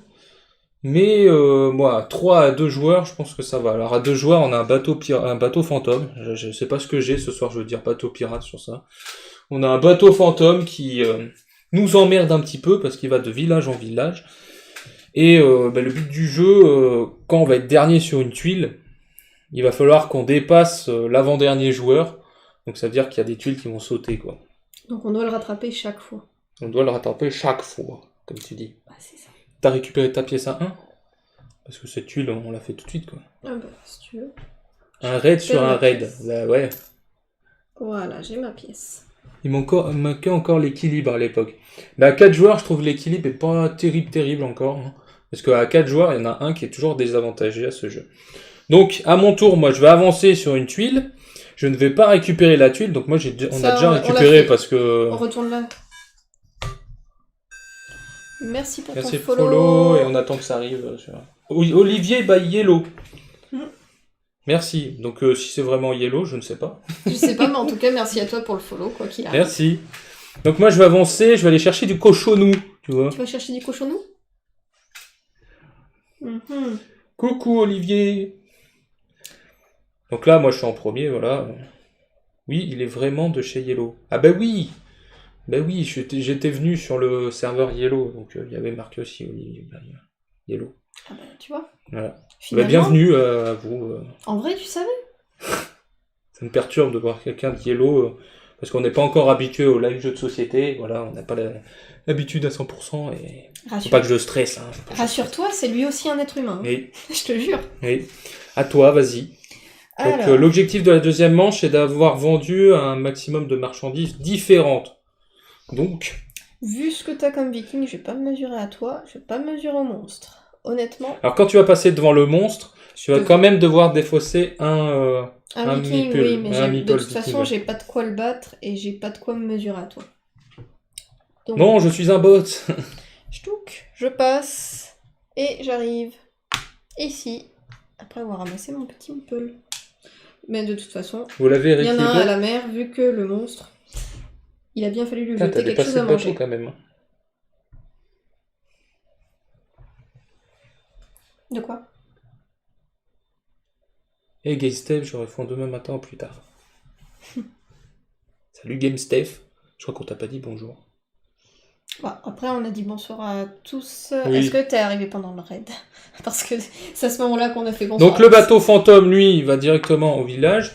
Mais moi, à 3 à 2 joueurs, je pense que ça va. Alors à 2 joueurs, on a un bateau fantôme. Je sais pas ce que j'ai ce soir, je veux dire bateau pirate sur ça. On a un bateau fantôme qui nous emmerde un petit peu parce qu'il va de village en village. Et le but du jeu, quand on va être dernier sur une tuile, il va falloir qu'on dépasse l'avant-dernier joueur. Donc ça veut dire qu'il y a des tuiles qui vont sauter, quoi. Donc on doit le rattraper chaque fois. On doit le rattraper chaque fois, comme tu dis. Bah c'est ça. T'as récupéré ta pièce à 1 ? Parce que cette tuile, on l'a fait tout de suite, quoi. Ah bah si tu veux. Un raid sur un raid. pièce. Bah ouais. Voilà, j'ai ma pièce. Il manquait encore l'équilibre à l'époque. Mais à 4 joueurs, je trouve l'équilibre est pas terrible encore. Hein. Parce qu'à 4 joueurs, il y en a un qui est toujours désavantagé à ce jeu. Donc, à mon tour, moi, je vais avancer sur une tuile. Je ne vais pas récupérer la tuile. Donc, moi, on a déjà récupéré parce que... On retourne là. Merci pour Merci ton pour follow. follow, et on attend que ça arrive. Olivier by Yellow. Mm. Merci. Donc si c'est vraiment Yellow, je ne sais pas. Je sais pas, mais en tout cas, merci à toi pour le follow, quoi qu'il arrive. Merci. Donc moi je vais avancer, je vais aller chercher du cochonou, tu vois. Tu vas chercher du cochonou? Mhm. Coucou Olivier. Donc là, moi je suis en premier, voilà. Oui, il est vraiment de chez Yellow. Ah bah oui. Bah oui, j'étais venu sur le serveur Yellow, donc il y avait marqué aussi Olivier by Yellow. Ah bah, tu vois. Voilà. Bah, Finalement, bienvenue à vous. en vrai, tu savais? Ça me perturbe de voir quelqu'un de Yellow, parce qu'on n'est pas encore habitué au live jeu de société. Voilà, on n'a pas l'habitude à 100%, et faut pas que je stresse. Hein, Rassure-toi, c'est lui aussi un être humain. Oui, Je te jure. oui. À toi, vas-y. Donc Alors, l'objectif de la deuxième manche est d'avoir vendu un maximum de marchandises différentes. Donc, vu ce que t'as comme viking, je vais pas me mesurer à toi, je vais pas me mesurer au monstre. Honnêtement, alors quand tu vas passer devant le monstre, tu vas quand même devoir défausser un viking, meeple, oui, mais un de meeple toute façon, viking. j'ai pas de quoi le battre et j'ai pas de quoi me mesurer à toi. Donc, Non, je suis un bot. je passe et j'arrive ici après avoir ramassé mon petit meeple. Mais de toute façon, Vous l'avez il y en a un à rééquilibré. la mer, vu que le monstre, il a bien fallu lui Putain, t'as jeter quelque chose dépassé à le bateau manger. quand même. De quoi? Et GameSteph, je réponds demain matin ou plus tard. Salut GameSteph. Je crois qu'on t'a pas dit bonjour. Bah, après, on a dit bonsoir à tous. Oui. Est-ce que t'es arrivé pendant le raid? Parce que c'est à ce moment-là qu'on a fait bonsoir. Donc le bateau fantôme, lui, il va directement au village.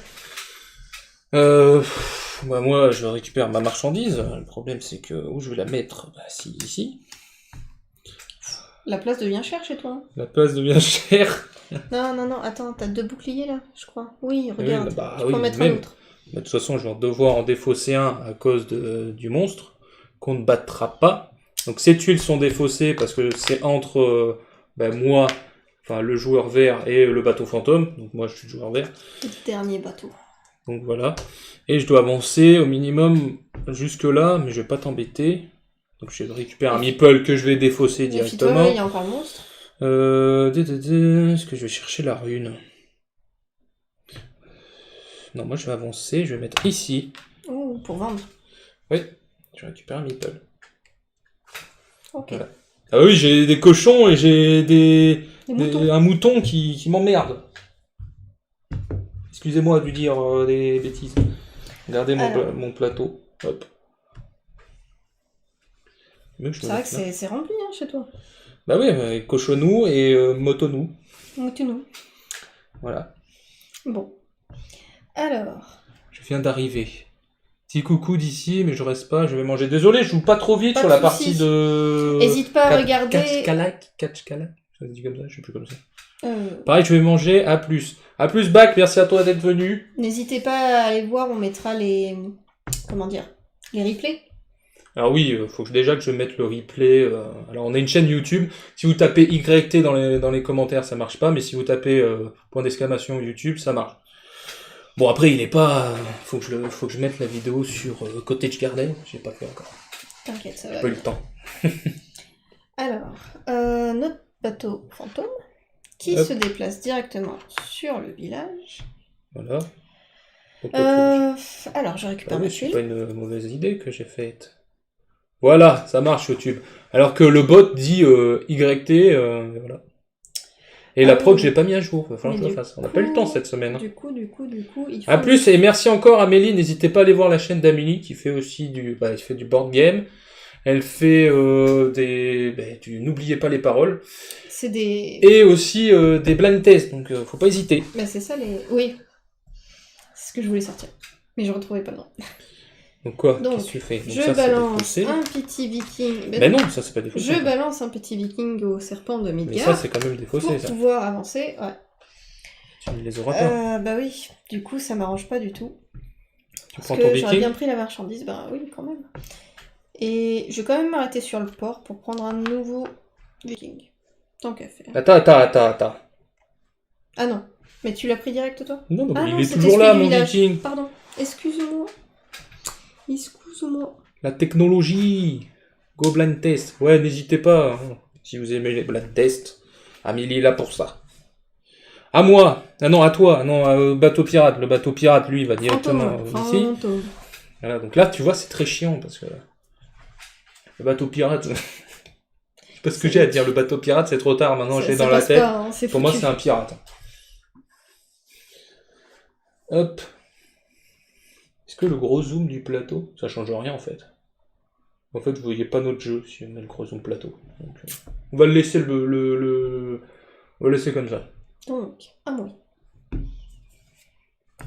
Bah moi, je récupère ma marchandise. Le problème, c'est que où je vais la mettre? Bah si, ici. La place devient chère chez toi. La place devient chère. Non, attends, t'as 2 boucliers là, je crois. Oui, regarde, bah tu oui, peux en mettre même. un autre. Bah, de toute façon, je vais devoir en défausser un à cause du monstre, qu'on ne battra pas. Donc ces tuiles sont défaussées parce que c'est entre moi, enfin le joueur vert et le bateau fantôme. Donc moi je suis le joueur vert. Le dernier bateau. Donc voilà. Et je dois avancer au minimum jusque là, mais je vais pas t'embêter. Donc je récupère un meeple que je vais défausser Méfie-toi, directement. il y a encore le monstre. Est-ce que je vais chercher la rune? Non, moi je vais avancer, je vais mettre ici. Oh, pour vendre. Oui, je récupère un meeple. Ok. Voilà. Ah oui, j'ai des cochons et j'ai moutons. un mouton qui m'emmerde. Excusez-moi de lui dire des bêtises. Regardez mon plateau. Hop. C'est vrai que c'est rempli hein, chez toi. Bah oui, cochonou et motonou. Motonou. Voilà. Bon. Alors. Je viens d'arriver. Petit coucou d'ici, mais je reste pas, je vais manger. Désolé, je joue pas trop vite Pas sur de la soucis. partie de... Hésite pas à regarder... Catch-calak. Ça se dit comme ça, je sais plus comme ça. Euh, Pareil, je vais manger, à plus. À plus, Bac, merci à toi d'être venu. N'hésitez pas à aller voir, on mettra les... Comment dire? Les replays. Alors oui, faut déjà que je mette le replay. Alors on a une chaîne YouTube. Si vous tapez YT dans les commentaires, ça marche pas. Mais si vous tapez point d'exclamation YouTube, ça marche. Bon après, il est pas. Faut que je mette la vidéo sur Cottage Garden. J'ai pas fait encore. T'inquiète, ça J'ai va. pas eu le temps. Alors, notre bateau fantôme qui Hop. se déplace directement sur le village. Voilà. Donc, Alors, je récupère ma c'est tuile. pas une mauvaise idée que j'ai faite. Voilà, ça marche YouTube. Alors que le bot dit YT, voilà. Et la proc, je l'ai pas mis à jour. Il va falloir que je le fasse. On n'a pas eu le temps cette semaine. Du coup, il faut... À plus, et merci encore Amélie. N'hésitez pas à aller voir la chaîne d'Amélie qui fait aussi du board game. Elle fait n'oubliez pas les paroles. C'est des... Et aussi des blind tests, donc faut pas hésiter. Bah, c'est ça les... Oui. C'est ce que je voulais sortir. Mais je retrouvais pas le nom. Donc quoi? Donc, Qu'est-ce que tu fais? Donc je ça, c'est balance défaussé. un petit viking... Mais non, ça c'est pas défaussé. Je balance un petit viking au serpent de Mais Midgard ça c'est quand même défaussé, pour ça. pouvoir avancer. Ouais. Tu ne les auras pas. Bah oui, du coup ça m'arrange pas du tout. Tu Parce prends que ton j'aurais viking. bien pris la marchandise, bah oui quand même. Et je vais quand même m'arrêter sur le port pour prendre un nouveau viking. Tant qu'à faire. Attends. Ah non, mais tu l'as pris direct toi? Non, Ah il non, est c'était toujours celui là, du mon village. viking. Pardon, excuse-moi. Excuse-moi. La technologie. Go blind test. Ouais, n'hésitez pas, hein, si vous aimez les blind tests. Amélie est là pour ça. À moi. Ah non, à toi. Ah non, bateau pirate. Le bateau pirate, lui, il va directement ici. Fantôme. Voilà, donc là, tu vois, c'est très chiant, parce que... Le bateau pirate... Je sais pas ce que j'ai à dire. Le bateau pirate, c'est trop tard. Maintenant, j'ai dans la tête. Pas, hein, pour moi, c'est un pirate. Hop. Est-ce que le gros zoom du plateau, ça change rien, en fait. En fait, vous voyez pas notre jeu si on met le gros zoom plateau. Donc, on va le laisser on va le laisser comme ça. Donc, à moi.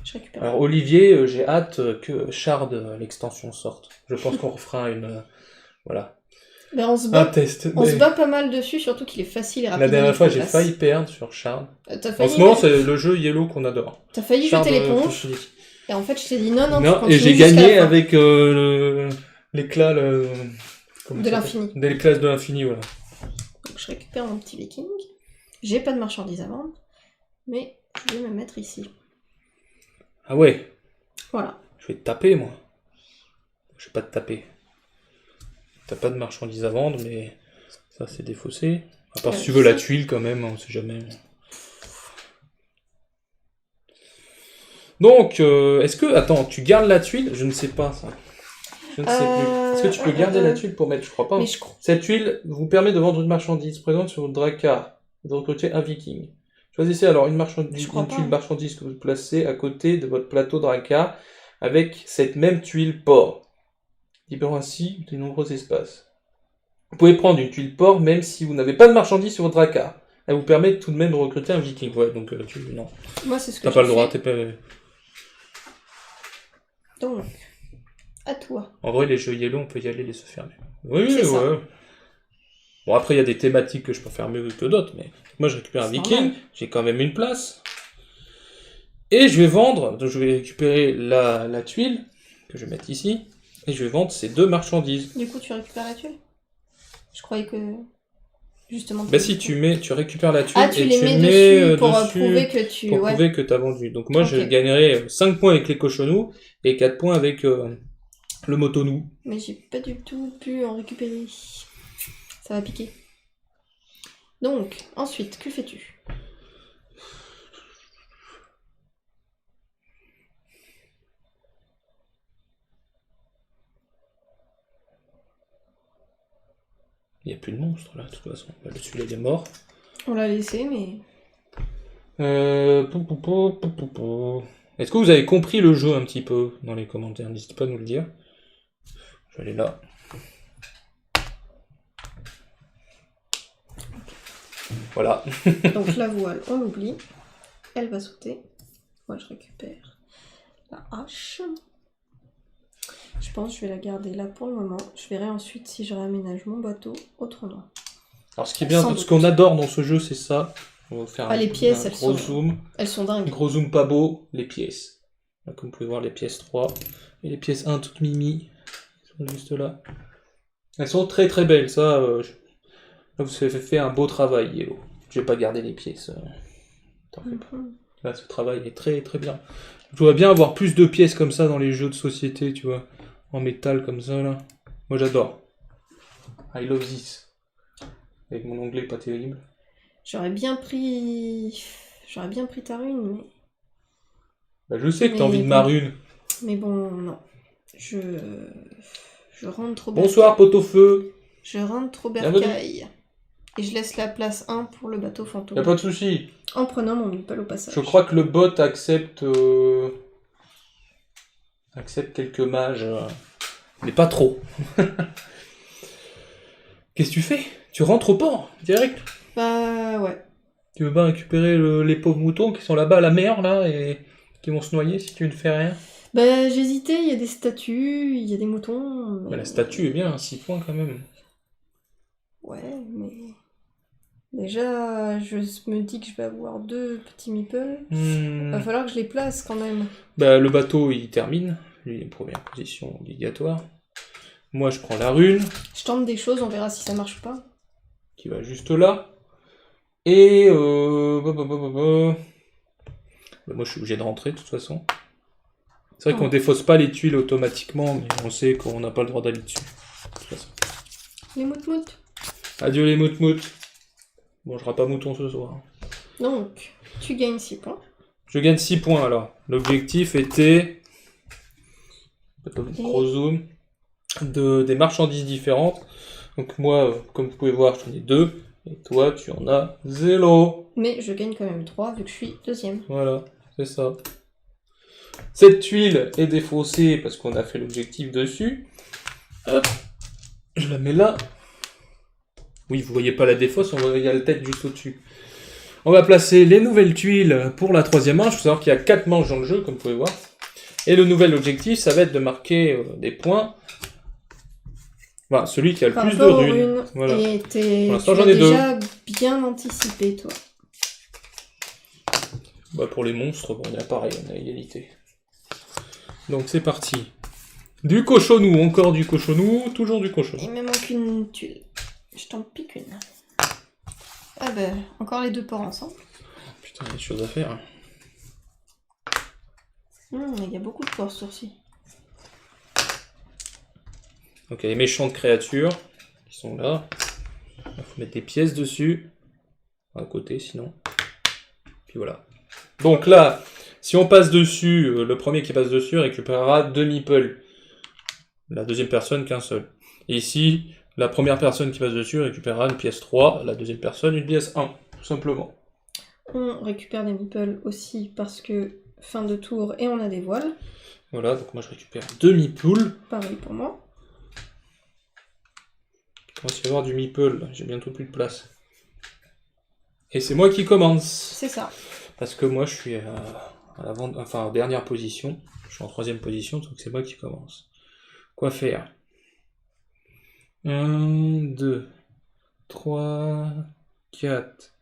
Je récupère. Alors Olivier, j'ai hâte que Shard, l'extension, sorte. Je pense qu'on refera une... voilà. Ben, on se Un bat, test. on se bat pas mal dessus, surtout qu'il est facile et rapide. La dernière fois, j'ai failli perdre sur Shard. En ce moment, c'est le jeu Yellow qu'on adore. T'as failli Shard, jeter l'éponge. Et en fait, je t'ai dit non, non, et j'ai gagné avec l'éclat de l'infini. L'éclat de l'infini, voilà. Donc je récupère mon petit viking. J'ai pas de marchandises à vendre, mais je vais me mettre ici. Ah ouais. Voilà. Je vais te taper, moi. Je vais pas te taper. T'as pas de marchandises à vendre, mais ça c'est défaussé. À part si tu veux la tuile quand même, on sait jamais. Donc, est-ce que... Attends, tu gardes la tuile? Je ne sais pas, ça. Je ne sais plus. Est-ce que tu peux garder la tuile pour mettre? Je crois pas. Mais Cette tuile vous permet de vendre une marchandise présente sur votre drakkar et de recruter un viking. Choisissez alors une tuile marchandise que vous placez à côté de votre plateau drakkar avec cette même tuile port, libérant ainsi de nombreux espaces. Vous pouvez prendre une tuile port même si vous n'avez pas de marchandise sur votre drakkar. Elle vous permet tout de même de recruter un viking. Ouais, donc non. Moi, c'est ce que t'as pas le droit, t'es pas... Donc, à toi. En vrai, les jeux Yellow, on peut y aller les se fermer. Oui, c'est ça. Ouais. Bon, après, il y a des thématiques que je peux faire mieux que d'autres, mais moi, je récupère un viking, j'ai quand même une place. Et je vais vendre, donc je vais récupérer la tuile, que je vais mettre ici, et je vais vendre ces deux marchandises. Du coup, tu récupères la tuile? Je croyais que... Justement... Bah si, tu récupères la tuile, tu et les tu mets mets dessus pour dessus prouver que tu... pour prouver que t'as vendu. Donc moi, je gagnerai 5 points avec les cochonous, et 4 points avec le motonou. Mais j'ai pas du tout pu en récupérer. Ça va piquer. Donc, ensuite, que fais-tu? Il n'y a plus de monstre là, de toute façon. Celui-là, il est mort. On l'a laissé, mais... Est-ce que vous avez compris le jeu un petit peu dans les commentaires? N'hésitez pas à nous le dire. Je vais aller là. Voilà. Donc la voile, on l'oublie. Elle va sauter. Moi, je récupère la hache. Je pense que je vais la garder là pour le moment. Je verrai ensuite si je réaménage mon bateau autrement. Alors ce qui est bien, ce qu'on adore dans ce jeu, c'est ça. On va faire les pièces, gros zoom. Elles sont dingues. Gros zoom pas beau, les pièces. Là, comme vous pouvez voir, les pièces 3 et les pièces 1 toutes mimi. Elles sont juste là. Elles sont très très belles, ça. Là, vous avez fait un beau travail, Yellow. Je vais pas garder les pièces. T'en fais pas. Là, ce travail est très très bien. Je voudrais bien avoir plus de pièces comme ça dans les jeux de société, tu vois. En métal comme ça, là. Moi, j'adore. I love this. Avec mon anglais pas terrible. J'aurais bien pris ta rune, mais... Bah, je sais que t'as envie de ma rune. Mais bon, non. Je rentre trop Bonsoir, pot-au-feu. Je rentre trop bercaille. Et je laisse la place 1 pour le bateau fantôme. Y'a pas de souci. En prenant mon meeple au passage. Je crois que le bot accepte quelques mages. Mais pas trop. Qu'est-ce que tu fais? Tu rentres au port, direct? Bah ouais. Tu veux pas récupérer les pauvres moutons qui sont là-bas à la mer, là, et qui vont se noyer si tu ne fais rien? Bah j'hésitais, il y a des statues, il y a des moutons... Mais... Bah, la statue est bien, 6 points quand même. Ouais, mais... Déjà, je me dis que je vais avoir 2 petits meeples. Va falloir que je les place quand même. Bah le bateau, il termine. Lui, il est en première position obligatoire. Moi, je prends la rune. Je tente des choses, on verra si ça marche ou pas. Qui va juste là. Et... Bah, moi, je suis obligé de rentrer, de toute façon. C'est vrai qu'on défausse pas les tuiles automatiquement, mais on sait qu'on n'a pas le droit d'aller dessus. De toute façon. Les mout-mout. Adieu les mout-mout. Bon, je serai pas mouton ce soir. Donc, tu gagnes 6 points. Je gagne 6 points alors. L'objectif était... Gros zoom. Des marchandises différentes. Donc moi, comme vous pouvez voir, j'en ai 2. Et toi, tu en as 0. Mais je gagne quand même 3 vu que je suis deuxième. Voilà, c'est ça. Cette tuile est défaussée parce qu'on a fait l'objectif dessus. Hop, je la mets là. Oui, vous voyez pas la défausse, il y a la tête juste au-dessus. On va placer les nouvelles tuiles pour la troisième manche. Il faut savoir qu'il y a 4 manches dans le jeu, comme vous pouvez voir. Et le nouvel objectif, ça va être de marquer des points. Voilà, celui qui a le plus de runes. Voilà. Et pour l'instant, j'en ai déjà bien anticipé, toi. Bah, pour les monstres, bon, on est pareil, on a égalité. Donc c'est parti. Du cochonou, encore du cochonou, toujours du cochonou. Il me manque une tuile. Je t'en pique une. Ah ben, encore les 2 ports ensemble. Putain, il y a des choses à faire. Il y a beaucoup de ports sur-ci. Donc il y a les méchantes créatures qui sont là. Il faut mettre des pièces dessus. À côté sinon. Puis voilà. Donc là, si on passe dessus, le premier qui passe dessus récupérera 2 meeples. La deuxième personne qu'un seul. Et ici, la première personne qui passe dessus récupérera une pièce 3, la deuxième personne une pièce 1, tout simplement. On récupère des meeples aussi parce que fin de tour et on a des voiles. Voilà, donc moi je récupère 2 meeples. Pareil pour moi. Il commence à y avoir du meeple, j'ai bientôt plus de place. Et c'est moi qui commence. C'est ça. Parce que moi je suis en dernière position. Je suis en 3ème position, donc c'est moi qui commence. Quoi faire? 1, 2, 3, 4,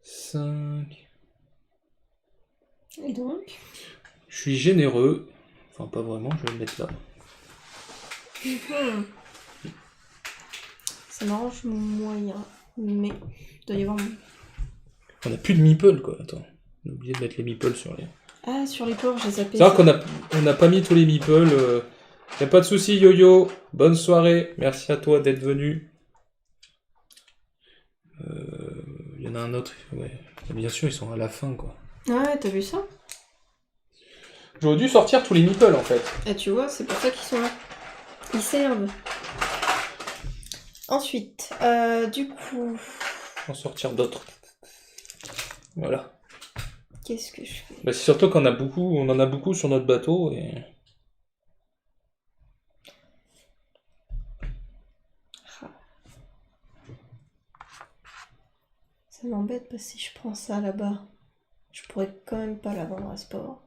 5... Et donc? Je suis généreux. Enfin, pas vraiment, je vais le mettre là. Ça m'arrange moyen, mais il doit y avoir... On a plus de meeple, quoi. Attends, on a oublié de mettre les meeples sur les... Ah, sur les ports, j'ai zappé. C'est vrai qu'on n'a pas mis tous les meeples. Y a pas de souci, Yo-Yo. Bonne soirée. Merci à toi d'être venu. Il y en a un autre. Ouais. Bien sûr, ils sont à la fin, quoi. Ouais, t'as vu ça? J'aurais dû sortir tous les meeples, en fait. Et tu vois, c'est pour ça qu'ils sont là. Ils servent. Ensuite, du coup... En sortir d'autres. Voilà. Qu'est-ce que je fais? Bah, c'est surtout qu'on en a beaucoup sur notre bateau, et... Ça m'embête parce que si je prends ça là-bas, je pourrais quand même pas la vendre à sport.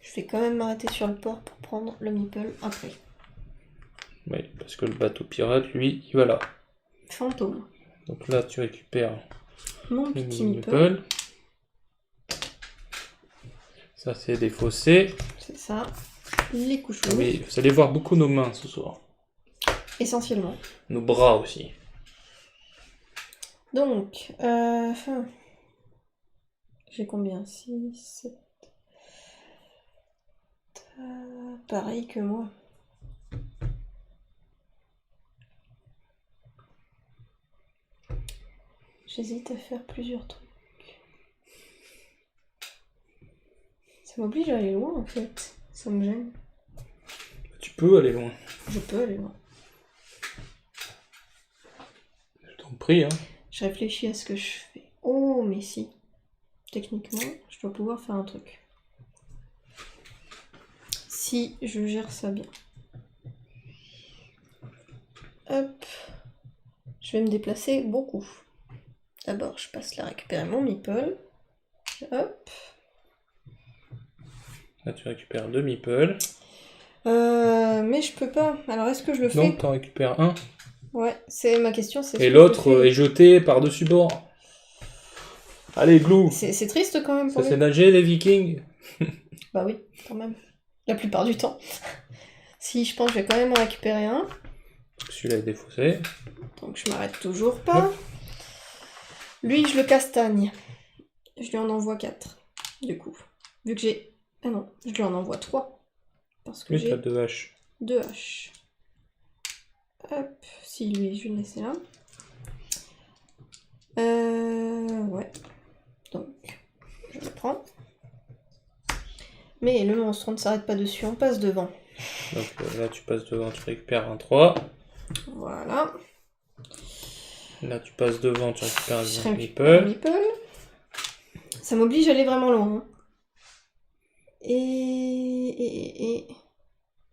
Je vais quand même m'arrêter sur le port pour prendre le meeple après. Oui, parce que le bateau pirate, lui, il va là. Fantôme. Donc là, tu récupères Mon le petit meeple. meeple. Ça, c'est défaussé. C'est ça. Les couches. Oui, vous allez voir beaucoup nos mains ce soir. Essentiellement. Nos bras aussi. Donc, j'ai combien? 6, 7... pareil que moi. J'hésite à faire plusieurs trucs. Ça m'oblige à aller loin en fait. Ça me gêne. Tu peux aller loin. Je peux aller loin. Je t'en prie, hein. Je réfléchis à ce que je fais. Oh, mais si. Techniquement, je dois pouvoir faire un truc. Si je gère ça bien. Hop. Je vais me déplacer beaucoup. D'abord, je passe là récupérer mon meeple. Hop. Là, tu récupères 2 meeples. Mais je peux pas. Alors, est-ce que je le fais? Donc, t'en récupères un. Ouais, c'est ma question. Et l'autre est jeté par-dessus bord. Allez, Glou. C'est triste quand même pour Ça, lui. c'est nager, les Vikings. Bah oui, quand même. La plupart du temps. Si, je pense que je vais quand même en récupérer un. Celui-là est défaussé. Donc je m'arrête toujours pas. Hop. Lui, je le castagne. Je lui en envoie 4. Du coup. Vu que j'ai... Ah non, je lui en envoie 3. Parce que Lui, t'as j'ai 2 haches. 2 haches. Hop, si lui, je vais le laisser là. Ouais. Donc, je le prends. Mais le monstre, on ne s'arrête pas dessus, on passe devant. Donc là, tu passes devant, tu récupères un 3. Voilà. Là, tu passes devant, tu récupères Je un récupère un meeple. meeple. Ça m'oblige à aller vraiment loin. Hein.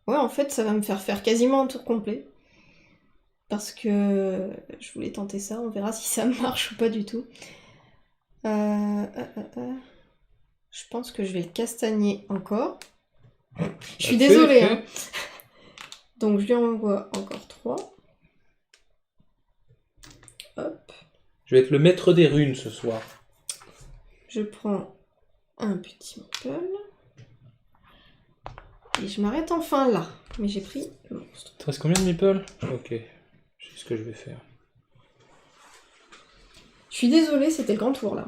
Ouais, en fait, ça va me faire quasiment un tour complet. Parce que je voulais tenter ça, on verra si ça marche ou pas du tout. Je pense que je vais le castagner encore. Je suis désolée, hein. Donc je lui envoie encore 3. Hop. Je vais être le maître des runes ce soir. Je prends un petit meeple. Et je m'arrête enfin là. Mais j'ai pris le monstre. Tu restes combien de meeple? Ok, je sais ce que je vais faire. Je suis désolée, c'était le grand tour là.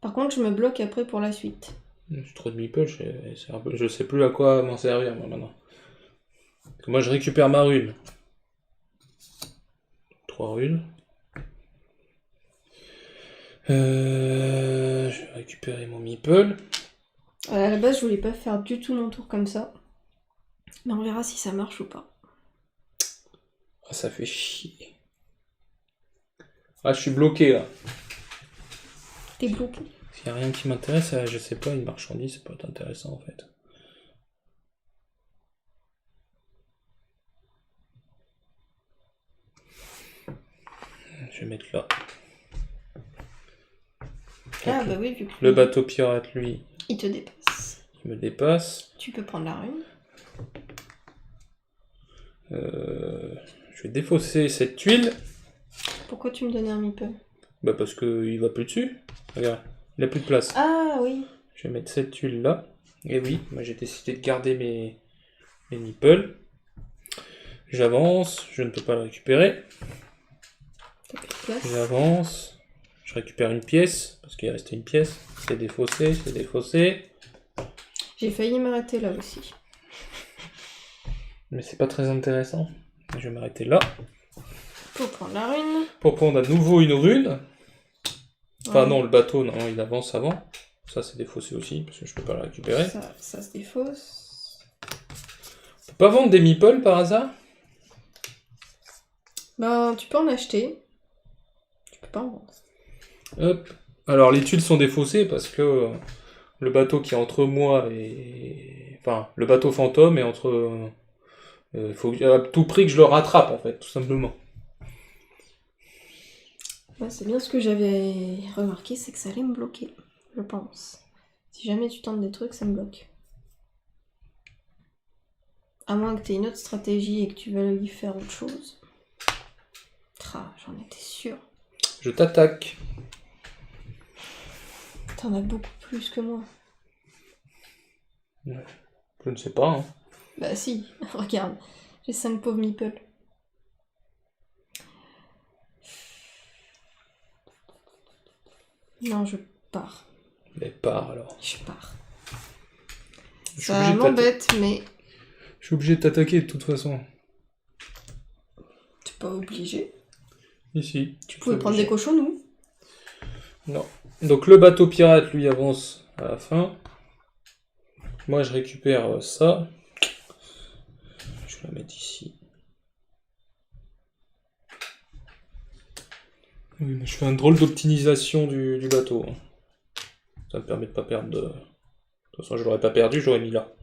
Par contre, je me bloque après pour la suite. J'ai trop de meeple, je sais plus à quoi m'en servir moi maintenant. Parce que moi je récupère ma rune. 3 runes. Je vais récupérer mon meeple. À la base, je voulais pas faire du tout mon tour comme ça. Mais on verra si ça marche ou pas. Ah, ça fait chier. Ah, je suis bloqué là. T'es bloqué. S'il n'y a rien qui m'intéresse, je sais pas, une marchandise, ça peut être intéressant en fait. Je vais mettre là. Ah bah oui, vu que le bateau pirate, lui, il te dépasse. il me dépasse. Tu peux prendre la rune. Je vais défausser cette tuile. Pourquoi tu me donnais un meeple? Bah parce qu'il va plus dessus. Regarde, il a plus de place. Ah oui. Je vais mettre cette tuile là. Et oui, moi j'ai décidé de garder mes meeples. J'avance, je ne peux pas le récupérer. T'as plus de place. J'avance. Je récupère une pièce, parce qu'il restait une pièce. C'est défaussé, c'est défaussé. J'ai failli m'arrêter là aussi. Mais c'est pas très intéressant. Je vais m'arrêter là. Pour prendre la rune. Pour prendre à nouveau une rune. Enfin Ouais. non, le bateau, non, il avance avant. Ça c'est défaussé aussi, parce que je peux pas le récupérer. Ça se défausse. On peut pas vendre des meeples par hasard? Ben, tu peux en acheter. Tu peux pas en vendre. Hop. Alors les tuiles sont défaussées parce que le bateau qui est entre moi et... Enfin, le bateau fantôme est entre... faut à tout prix que je le rattrape en fait, tout simplement. Ouais, c'est bien ce que j'avais remarqué, c'est que ça allait me bloquer, je pense. Si jamais tu tentes des trucs, ça me bloque. À moins que tu aies une autre stratégie et que tu veuilles y faire autre chose. J'en étais sûre. Je t'attaque. T'en as beaucoup plus que moi. Je ne sais pas. Hein. Bah si, regarde. J'ai 5 pauvres meeples. Non, je pars. Mais pars alors. Je pars. Je suis Ça obligé de m'embête, mais Je suis obligé de t'attaquer de toute façon. t'es pas obligé. Ici. Tu pouvais prendre des cochons, nous. Non. Donc le bateau pirate, lui, avance à la fin. Moi, je récupère ça. Je vais la mettre ici. Oui, mais je fais un drôle d'optimisation du bateau. Ça me permet de pas perdre de... De toute façon, je l'aurais pas perdu, j'aurais mis là.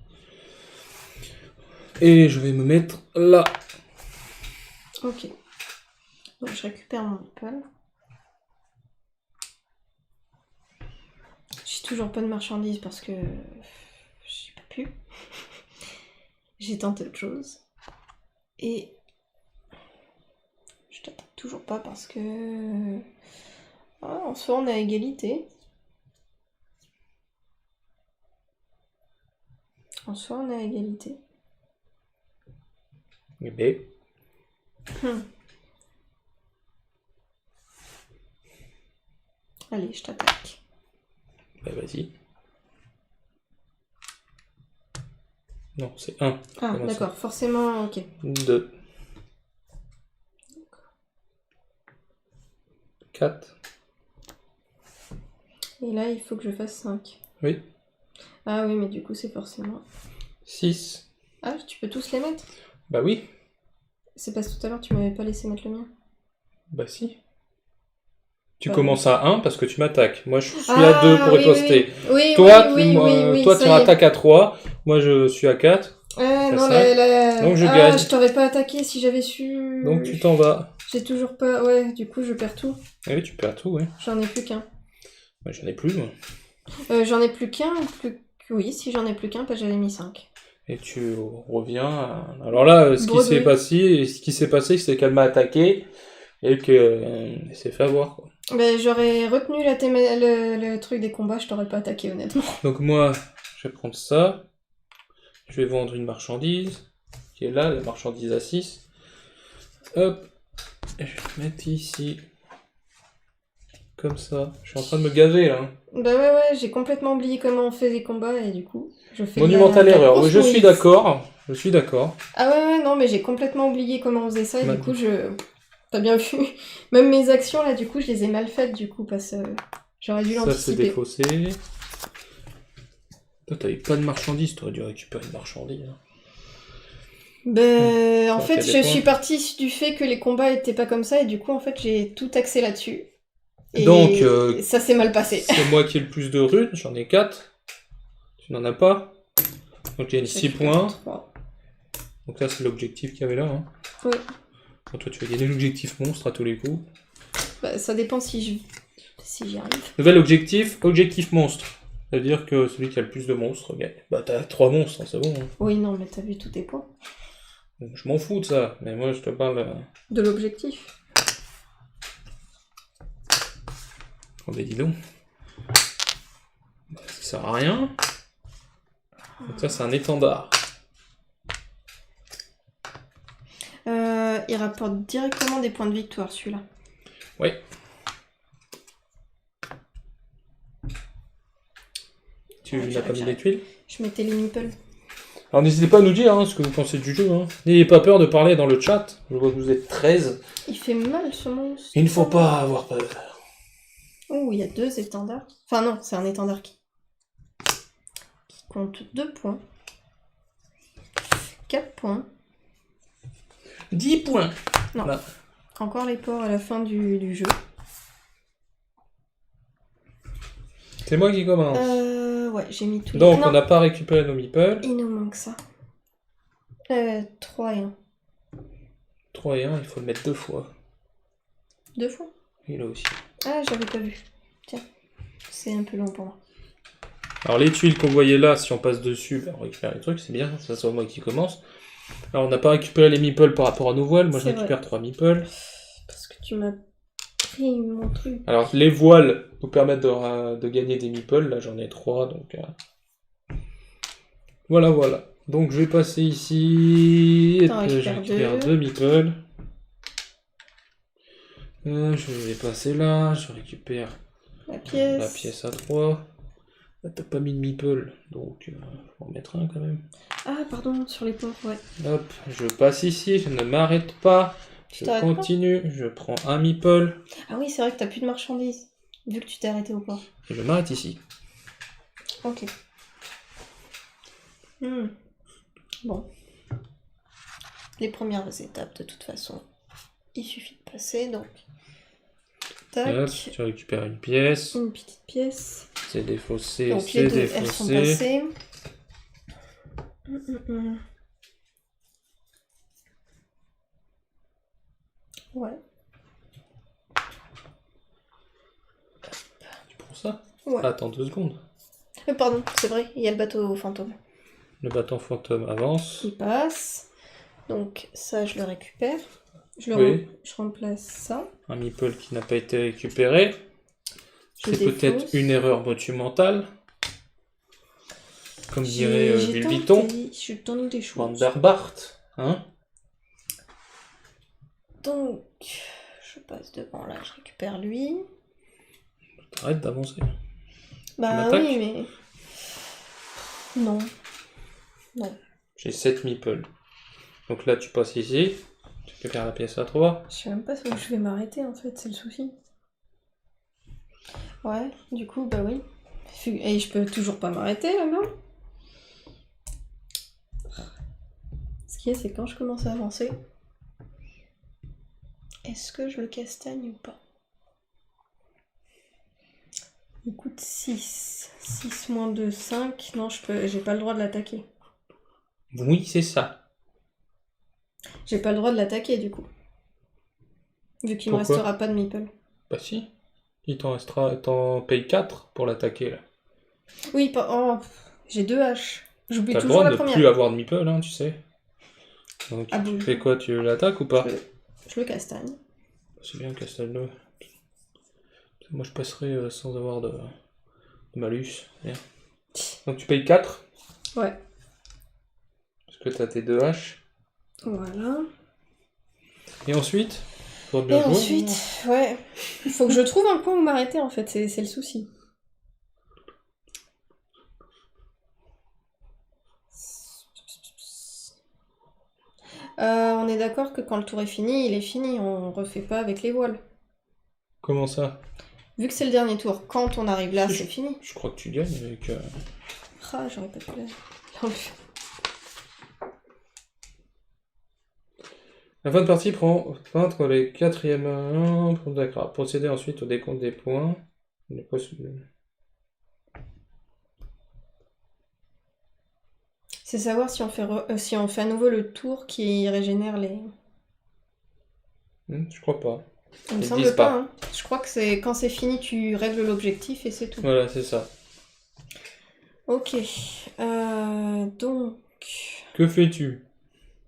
Et je vais me mettre là. Ok. Donc je récupère mon meeple. J'ai toujours pas de marchandises parce que j'ai pas pu. J'ai tenté autre chose. Et je t'attaque toujours pas parce que en soi on est à égalité. En soi on est à égalité. Eh ben. Allez, je t'attaque. Bah vas-y. Non, c'est 1. Ah, Comment ça d'accord, forcément, ok. 2. 4. Et là, il faut que je fasse 5. Oui. Ah oui, mais du coup, c'est forcément... 6. Ah, tu peux tous les mettre? Bah oui. C'est parce que tout à l'heure, tu m'avais pas laissé mettre le mien. Bah si. Tu Bah, commences à 1 parce que tu m'attaques. Moi, je suis Ah, à 2 pour oui, riposter. oui, Toi, toi, ça tu y est. attaques à 3. Moi, je suis à 4. Ah, À non, 5. Donc, je gagne. je t'aurais pas attaqué si j'avais su... Donc, tu t'en vas. J'ai toujours pas... Ouais, du coup, je perds tout. Ah oui, tu perds tout, oui. J'en ai plus qu'un. Bah, j'en ai plus, moi. J'en ai plus qu'un, Oui, si j'en ai plus qu'un, parce que j'avais mis 5. Et tu reviens Alors là, ce qui s'est passé, c'est qu'elle m'a attaqué et qu'elle s'est fait avoir, quoi. Ben, j'aurais retenu le truc des combats, je t'aurais pas attaqué, honnêtement. Donc moi, je vais prendre ça. Je vais vendre une marchandise qui est là, la marchandise à 6. Hop. Et je vais le mettre ici. Comme ça. Je suis en train de me gaver, là. Bah ouais, j'ai complètement oublié comment on fait les combats, et du coup, je fais Monumentale la erreur. grosse Oui, je suis noise. d'accord. Je suis d'accord. Ah ouais, non, mais j'ai complètement oublié comment on faisait ça, et Ma- du coup, T'as bien vu. Même mes actions, là, du coup, je les ai mal faites, du coup, parce que j'aurais dû Ça, c'est l'anticiper. défaussé. Toi, t'avais pas de marchandise. T'aurais dû récupérer une marchandise. Ben, en Ça fait, fait des je points. suis partie du fait que les combats étaient pas comme ça, et du coup, en fait, j'ai tout axé là-dessus. Et Donc, ça s'est mal passé. c'est moi qui ai le plus de runes. J'en ai 4. Tu n'en as pas. Donc, il y a 6 points. 3. Donc là, c'est l'objectif qu'il y avait là. Hein. Oui. Bon, toi, tu vas gagner l'objectif monstre à tous les coups. Bah, ça dépend si j'y arrive. Nouvel objectif, objectif monstre. C'est-à-dire que celui qui a le plus de monstres gagne. Bah, t'as 3 monstres, hein, c'est bon. Hein. Oui, non, mais t'as vu tous tes points. Donc, je m'en fous de ça. Mais moi, je te parle... De l'objectif. Oh, mais dis donc. Ça sert à rien. Donc ça, c'est un étendard. Il rapporte directement des points de victoire, celui-là. Oui. Tu n'as pas mis les tuiles? Je mettais les meeples. Alors n'hésitez pas à nous dire hein, ce que vous pensez du jeu. Hein. N'ayez pas peur de parler dans le chat. Je vois que vous êtes 13. Il fait mal, ce monstre. Il ne faut pas avoir peur. Oh, il y a 2 étendards. Enfin non, c'est un étendard qui compte 2 points. 4 points. 10 points. Non. Là. Encore les ports à la fin du jeu. C'est moi qui commence. Ouais, j'ai mis tout. Donc on n'a pas récupéré nos meeples. Il nous manque ça. 3 et 1. 3 et 1, il faut le mettre 2 fois. 2 fois? Et là aussi. Ah, j'avais pas vu. Tiens, c'est un peu long pour moi. Alors les tuiles qu'on voyait là, si on passe dessus, ben, on récupère les trucs, c'est bien, ça soit moi qui commence. Alors on n'a pas récupéré les meeples par rapport à nos voiles, moi je récupère 3 meeples. Parce que tu m'as pris mon truc. Alors les voiles nous permettent de gagner des meeples, là j'en ai 3, donc... Voilà. Donc je vais passer ici, et je récupère 2 meeples. Je vais passer là, je récupère la pièce à 3. T'as pas mis de meeple, donc faut en mettre un quand même. Ah, pardon, sur les ports, ouais. Hop, je passe ici, je ne m'arrête pas. Je continue, je prends un meeple. Ah oui, c'est vrai que t'as plus de marchandises, vu que tu t'es arrêté au port. Et je m'arrête ici. Ok. Bon. Les premières étapes, de toute façon, il suffit de passer, donc... Tac. Hop, tu récupères une pièce. Une petite pièce. C'est défaussé, donc c'est les deux, elles sont passées. Ouais. Tu prends ça? Ouais. Attends 2 secondes. Pardon, c'est vrai, il y a le bateau fantôme. Le bâton fantôme avance. Il passe. Donc ça, je le récupère. Je remplace ça. Un meeple qui n'a pas été récupéré. C'est peut-être une erreur monumentale. Comme dirait Vulbiton. Je donne des choses. Vanderbart. Hein? Donc, je passe devant là, je récupère lui. Arrête d'avancer. Bah oui, mais... Non. J'ai 7 meeples. Donc là, tu passes ici. Tu récupères la pièce à 3. Je sais même pas où je vais m'arrêter en fait, c'est le souci. Ouais, du coup, bah oui. Et je peux toujours pas m'arrêter là-bas. Ce qui est, c'est quand je commence à avancer. Est-ce que je le castagne ou pas? Il coûte 6. 6 moins 2, 5. Non, j'ai pas le droit de l'attaquer. Oui, c'est ça. J'ai pas le droit de l'attaquer du coup. Vu qu'il me Pourquoi? restera pas de meeple. Bah si. T'en payes 4 pour l'attaquer là. Oui, oh, j'ai 2 haches. J'oublie T'as le toujours droit la de première. plus avoir de meeple, hein, tu sais. Donc Ah tu bon. fais quoi? Tu l'attaques ou pas? Je le castagne. C'est bien, Castelnau. Moi je passerai sans avoir de malus. Bien. Donc tu payes 4 Ouais. parce que t'as tes 2 haches. Voilà. Et ensuite, faut Et bien jouer, ensuite, ouais. Faut que je trouve un point où m'arrêter en fait, c'est le souci. On est d'accord que quand le tour est fini, il est fini, on refait pas avec les voiles. Comment ça? Vu que c'est le dernier tour, quand on arrive là, Si, c'est fini. Je crois que tu gagnes avec. Ah, j'aurais pas pu l'enlever. La fin de partie prend entre les 4e pour d'accord. Procéder ensuite au décompte des points. C'est savoir si on fait à nouveau le tour qui régénère les... Je crois pas. Il me Ils semble disent pas, pas. hein. Je crois que c'est quand c'est fini, tu règles l'objectif et c'est tout. Voilà, c'est ça. Ok. Donc... Que fais-tu?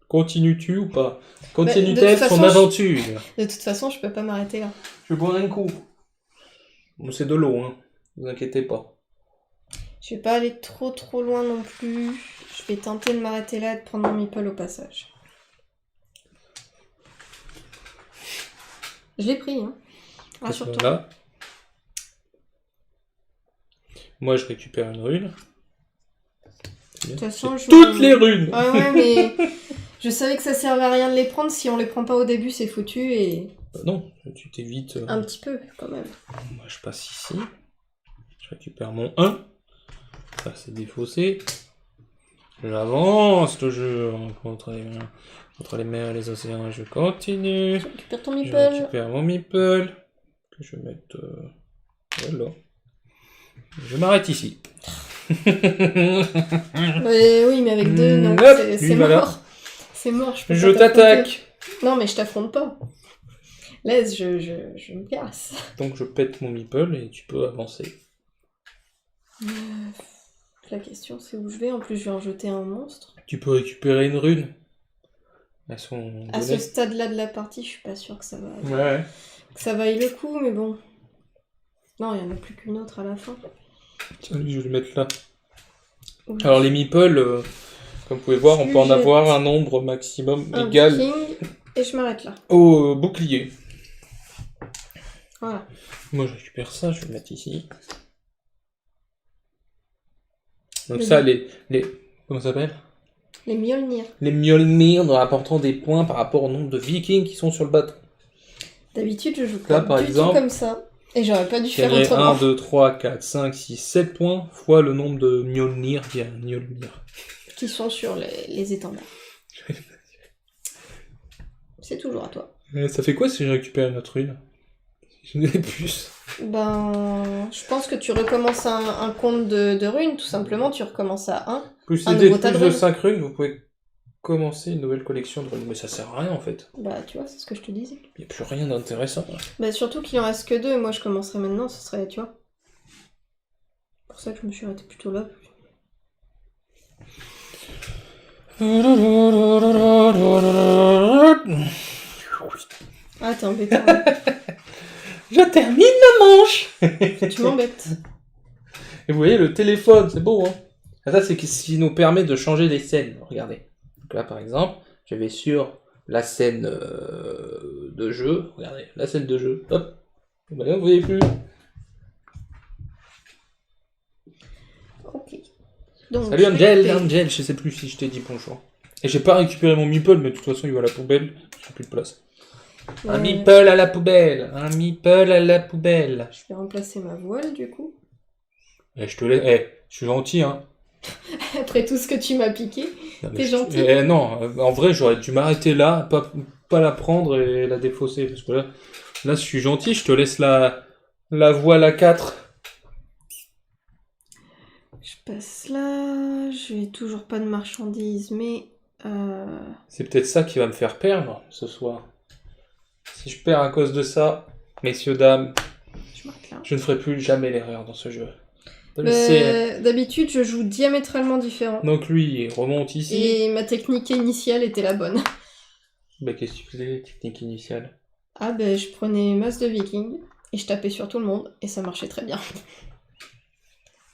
Continues-tu ou pas? de Continue-t-elle toute son façon, aventure? De toute façon, je peux pas m'arrêter là. Je vais boire un coup. Bon, c'est de l'eau, hein. Ne vous inquiétez pas. Je vais pas aller trop loin non plus. Je vais tenter de m'arrêter là et de prendre mon meeple au passage. Je l'ai pris, hein. Rassure-toi. Voilà. Moi, je récupère une rune. De toute façon, Toutes les runes! Ah ouais, mais je savais que ça servait à rien de les prendre. Si on les prend pas au début, c'est foutu et... Non, tu t'évites. Un petit peu, quand même. Moi, je passe ici. Je récupère mon 1. Ça, c'est défaussé. J'avance toujours contre les mers et les océans. Je continue. Tu récupères ton Je meeple. récupère mon meeple. Que je vais mettre... voilà. Je m'arrête ici. Mais oui, mais avec 2, non, Hop, c'est voilà. mort. C'est mort, je peux Je pas t'affronter. t'attaque. Non, mais je t'affronte pas. Laisse, je me casse. Donc je pète mon meeple et tu peux avancer. La question, c'est où je vais. En plus, je vais en jeter un monstre. Tu peux récupérer une rune. Elles sont À ce données. stade-là de la partie, je suis pas sûre que Ouais. ça vaille le coup, mais bon. Non, il y en a plus qu'une autre à la fin. Tiens, lui, je vais le mettre là. Oui. Alors les meeples, comme vous pouvez voir, on Tu peut en jettes avoir un nombre maximum un égal viking, et je m'arrête là. au bouclier. Voilà. Moi je récupère ça, je vais le mettre ici. Donc Le ça, mi- comment ça s'appelle? Les Mjolnir. Les Mjolnir apportant des points par rapport au nombre de vikings qui sont sur le bateau. D'habitude, je joue Là, pas par du tout exemple, comme ça. Et j'aurais pas dû faire Gagner autrement. 1, 2, 3, 4, 5, 6, 7 points fois le nombre de Mjolnir. Il y a un Mjolnir. Qui sont sur les étendards. C'est toujours à toi. Ça fait quoi si je récupère une autre rune? J'ai des puces. Ben, je pense que tu recommences un compte de runes, tout simplement. Tu recommences à 1. Plus Un aider nouveau tas plus de de runes. 5 runes, vous pouvez commencer une nouvelle collection de runes. Mais ça sert à rien en fait. Bah, tu vois, c'est ce que je te disais. Il n'y a plus rien d'intéressant. Bah, surtout qu'il en reste que 2, et moi je commencerai maintenant, ce serait, tu vois. C'est pour ça que je me suis arrêtée plutôt là. Ah, t'es embêtant. Hein. Je termine la manche. Tu m'embêtes. Et vous voyez le téléphone, c'est beau, hein. Ah, ça, c'est ce qui nous permet de changer les scènes. Regardez. Donc là, par exemple, je vais sur la scène de jeu. Regardez, la scène de jeu. Hop. Bah là, vous voyez plus. Ok. Donc, Salut je Angel, récupère. Angel, je sais plus si je t'ai dit bonjour. Et j'ai pas récupéré mon meeple, mais de toute façon il va à la poubelle, j'ai plus de place. Un meeple à la poubelle, un meeple à la poubelle. Je vais remplacer ma voile du coup. Eh, je te laisse, eh, je suis gentil, hein. Après tout ce que tu m'as piqué. Non, mais T'es gentil. Eh, non, en vrai j'aurais dû m'arrêter là, pas la prendre et la défausser, parce que là je suis gentil, je te laisse la voile à 4. Je passe là. J'ai toujours pas de marchandises, mais C'est peut-être ça qui va me faire perdre ce soir. Si je perds à cause de ça, messieurs, dames, je marque là. je ne ferai plus jamais l'erreur dans ce jeu. C'est... D'habitude, je joue diamétralement différent. Donc lui, il remonte ici. Et ma technique initiale était la bonne. Bah qu'est-ce que tu faisais, technique initiale? Ah ben, je prenais masse de vikings et je tapais sur tout le monde et ça marchait très bien.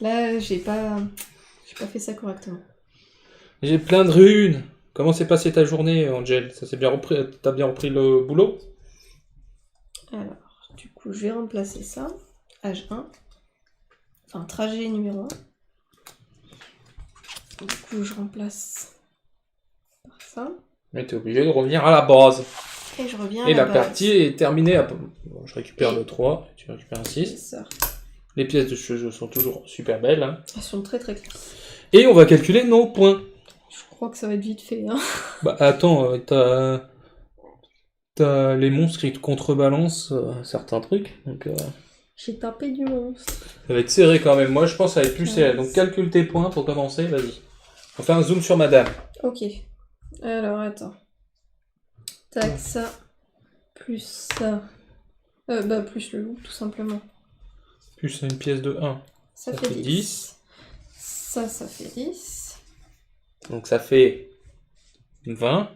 Là, j'ai pas fait ça correctement. J'ai plein de runes. Comment s'est passée ta journée, Angel? Ça s'est bien repris, t'as bien repris le boulot? Alors, du coup, je vais remplacer ça. H1. Enfin, trajet numéro 1. Du coup, je remplace par ça. Mais t'es obligé de revenir à la base. Et je reviens Et à la base. partie est terminée. Bon, je récupère Et- le 3, tu récupères un C'est 6. ça. Les pièces de jeu sont toujours super belles. Hein. Elles sont très très claires. Et on va calculer nos points. Je crois que ça va être vite fait. Hein. Bah attends, t'as les monstres qui te contrebalancent certains trucs. Donc J'ai tapé du monstre. ça va être serré quand même. Moi je pense que ça va être plus serré. Ouais. Donc calcule tes points pour commencer, vas-y. On fait un zoom sur madame. Ok. Alors, attends. Tac, ça. Plus ça. Plus le loup, tout simplement. Plus une pièce de 1. Ça, Ça fait fait 10. 10. Ça fait 10. Donc ça fait 20.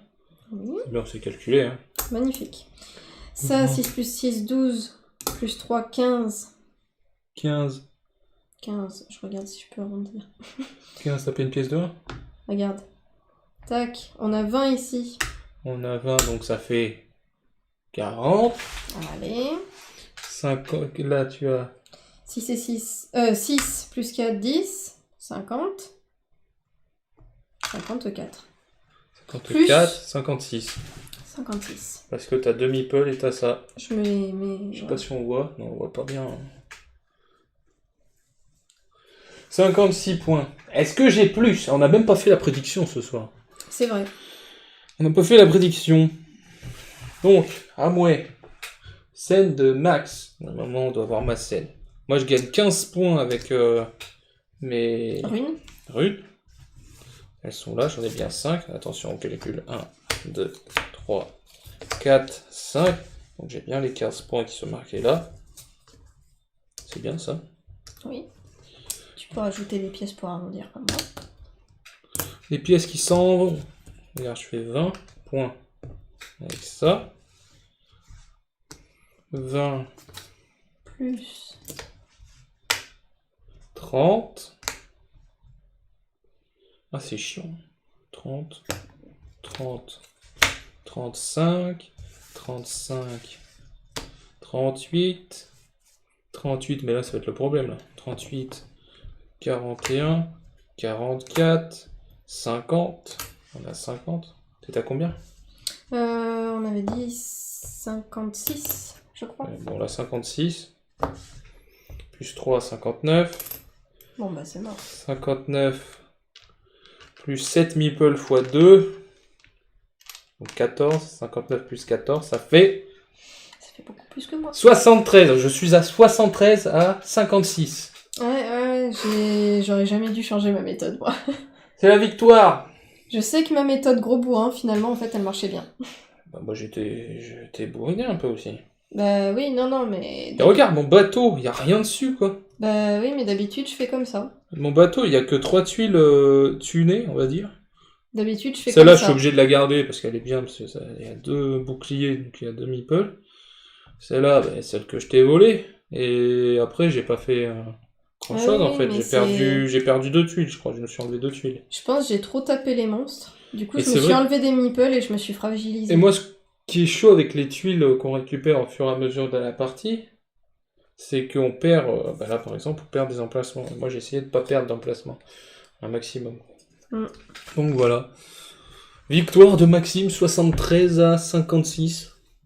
Oui, C'est bien, c'est calculé. Hein. magnifique. Ça, 6 plus 6, 12. Plus 3, 15. 15. 15. Je regarde si je peux arrondir. 15, ça fait une pièce de 1. Regarde. Tac. On a 20 ici. On a 20, donc ça fait 40. Allez. 50. Là, tu as 6 et 6. 6 plus 4, 10. 50. 54. 54, Plus. 56. 56. Parce que t'as deux meeples et t'as ça. Je mets... Je sais pas si on voit. Non, on voit pas bien. 56 points. Est-ce que j'ai plus? On n'a même pas fait la prédiction ce soir. C'est vrai. On n'a pas fait la prédiction. Donc, Amway. Scène de Max. Normalement, on doit avoir ma scène. Moi, je gagne 15 points avec mes Rune. runes. Elles sont là, j'en ai bien 5. Attention, on calcule 1, 2, 3, 4, 5. Donc j'ai bien les 15 points qui sont marqués là. C'est bien ça. Oui. Tu peux rajouter des pièces pour arrondir comme moi. Les pièces qui s'en vont. Regarde, je fais 20 points avec ça. 20, Plus. 30. Ah, c'est chiant. 30, 30, 35, 35, 38, 38, mais là ça va être le problème là. 38, 41, 44, 50. On a 50. T'es à combien? On avait dit 56, je crois. Bon, là 56. Plus 3, 59. Bon, bah c'est mort. 59. Plus 7 meeples x 2. Donc 14. 59 plus 14, ça fait Ça fait beaucoup plus que moi. 73. Je suis à 73 à 56. Ouais, j'aurais jamais dû changer ma méthode, moi. C'est la victoire. Je sais que ma méthode gros bourrin, finalement, en fait, elle marchait bien. Bah, moi j'étais bourriné un peu aussi. Bah oui, non, mais... Et regarde, mon bateau, il n'y a rien dessus quoi. Bah oui, mais d'habitude, je fais comme ça. Mon bateau, il n'y a que 3 tuiles tunées, on va dire. D'habitude, je fais comme Celle-là, je ça. suis obligé de la garder parce qu'elle est bien, parce qu'il y a 2 boucliers, donc il y a 2 meeples. Celle-là, bah, celle que je t'ai volée. Et après, j'ai pas fait grand-chose Ah en oui, fait. mais J'ai perdu 2 tuiles, je crois. Je me suis enlevé 2 tuiles. Je pense que j'ai trop tapé les monstres. Du coup, Et je me c'est suis vrai- enlevé des meeples et je me suis fragilisé. Et moi, ce qui est chaud avec les tuiles qu'on récupère au fur et à mesure de la partie, c'est qu'on perd, bah là par exemple, on perd des emplacements. Moi j'ai essayé de pas perdre d'emplacement. Un maximum. Mm. Donc voilà. Victoire de Maxime, 73 à 56.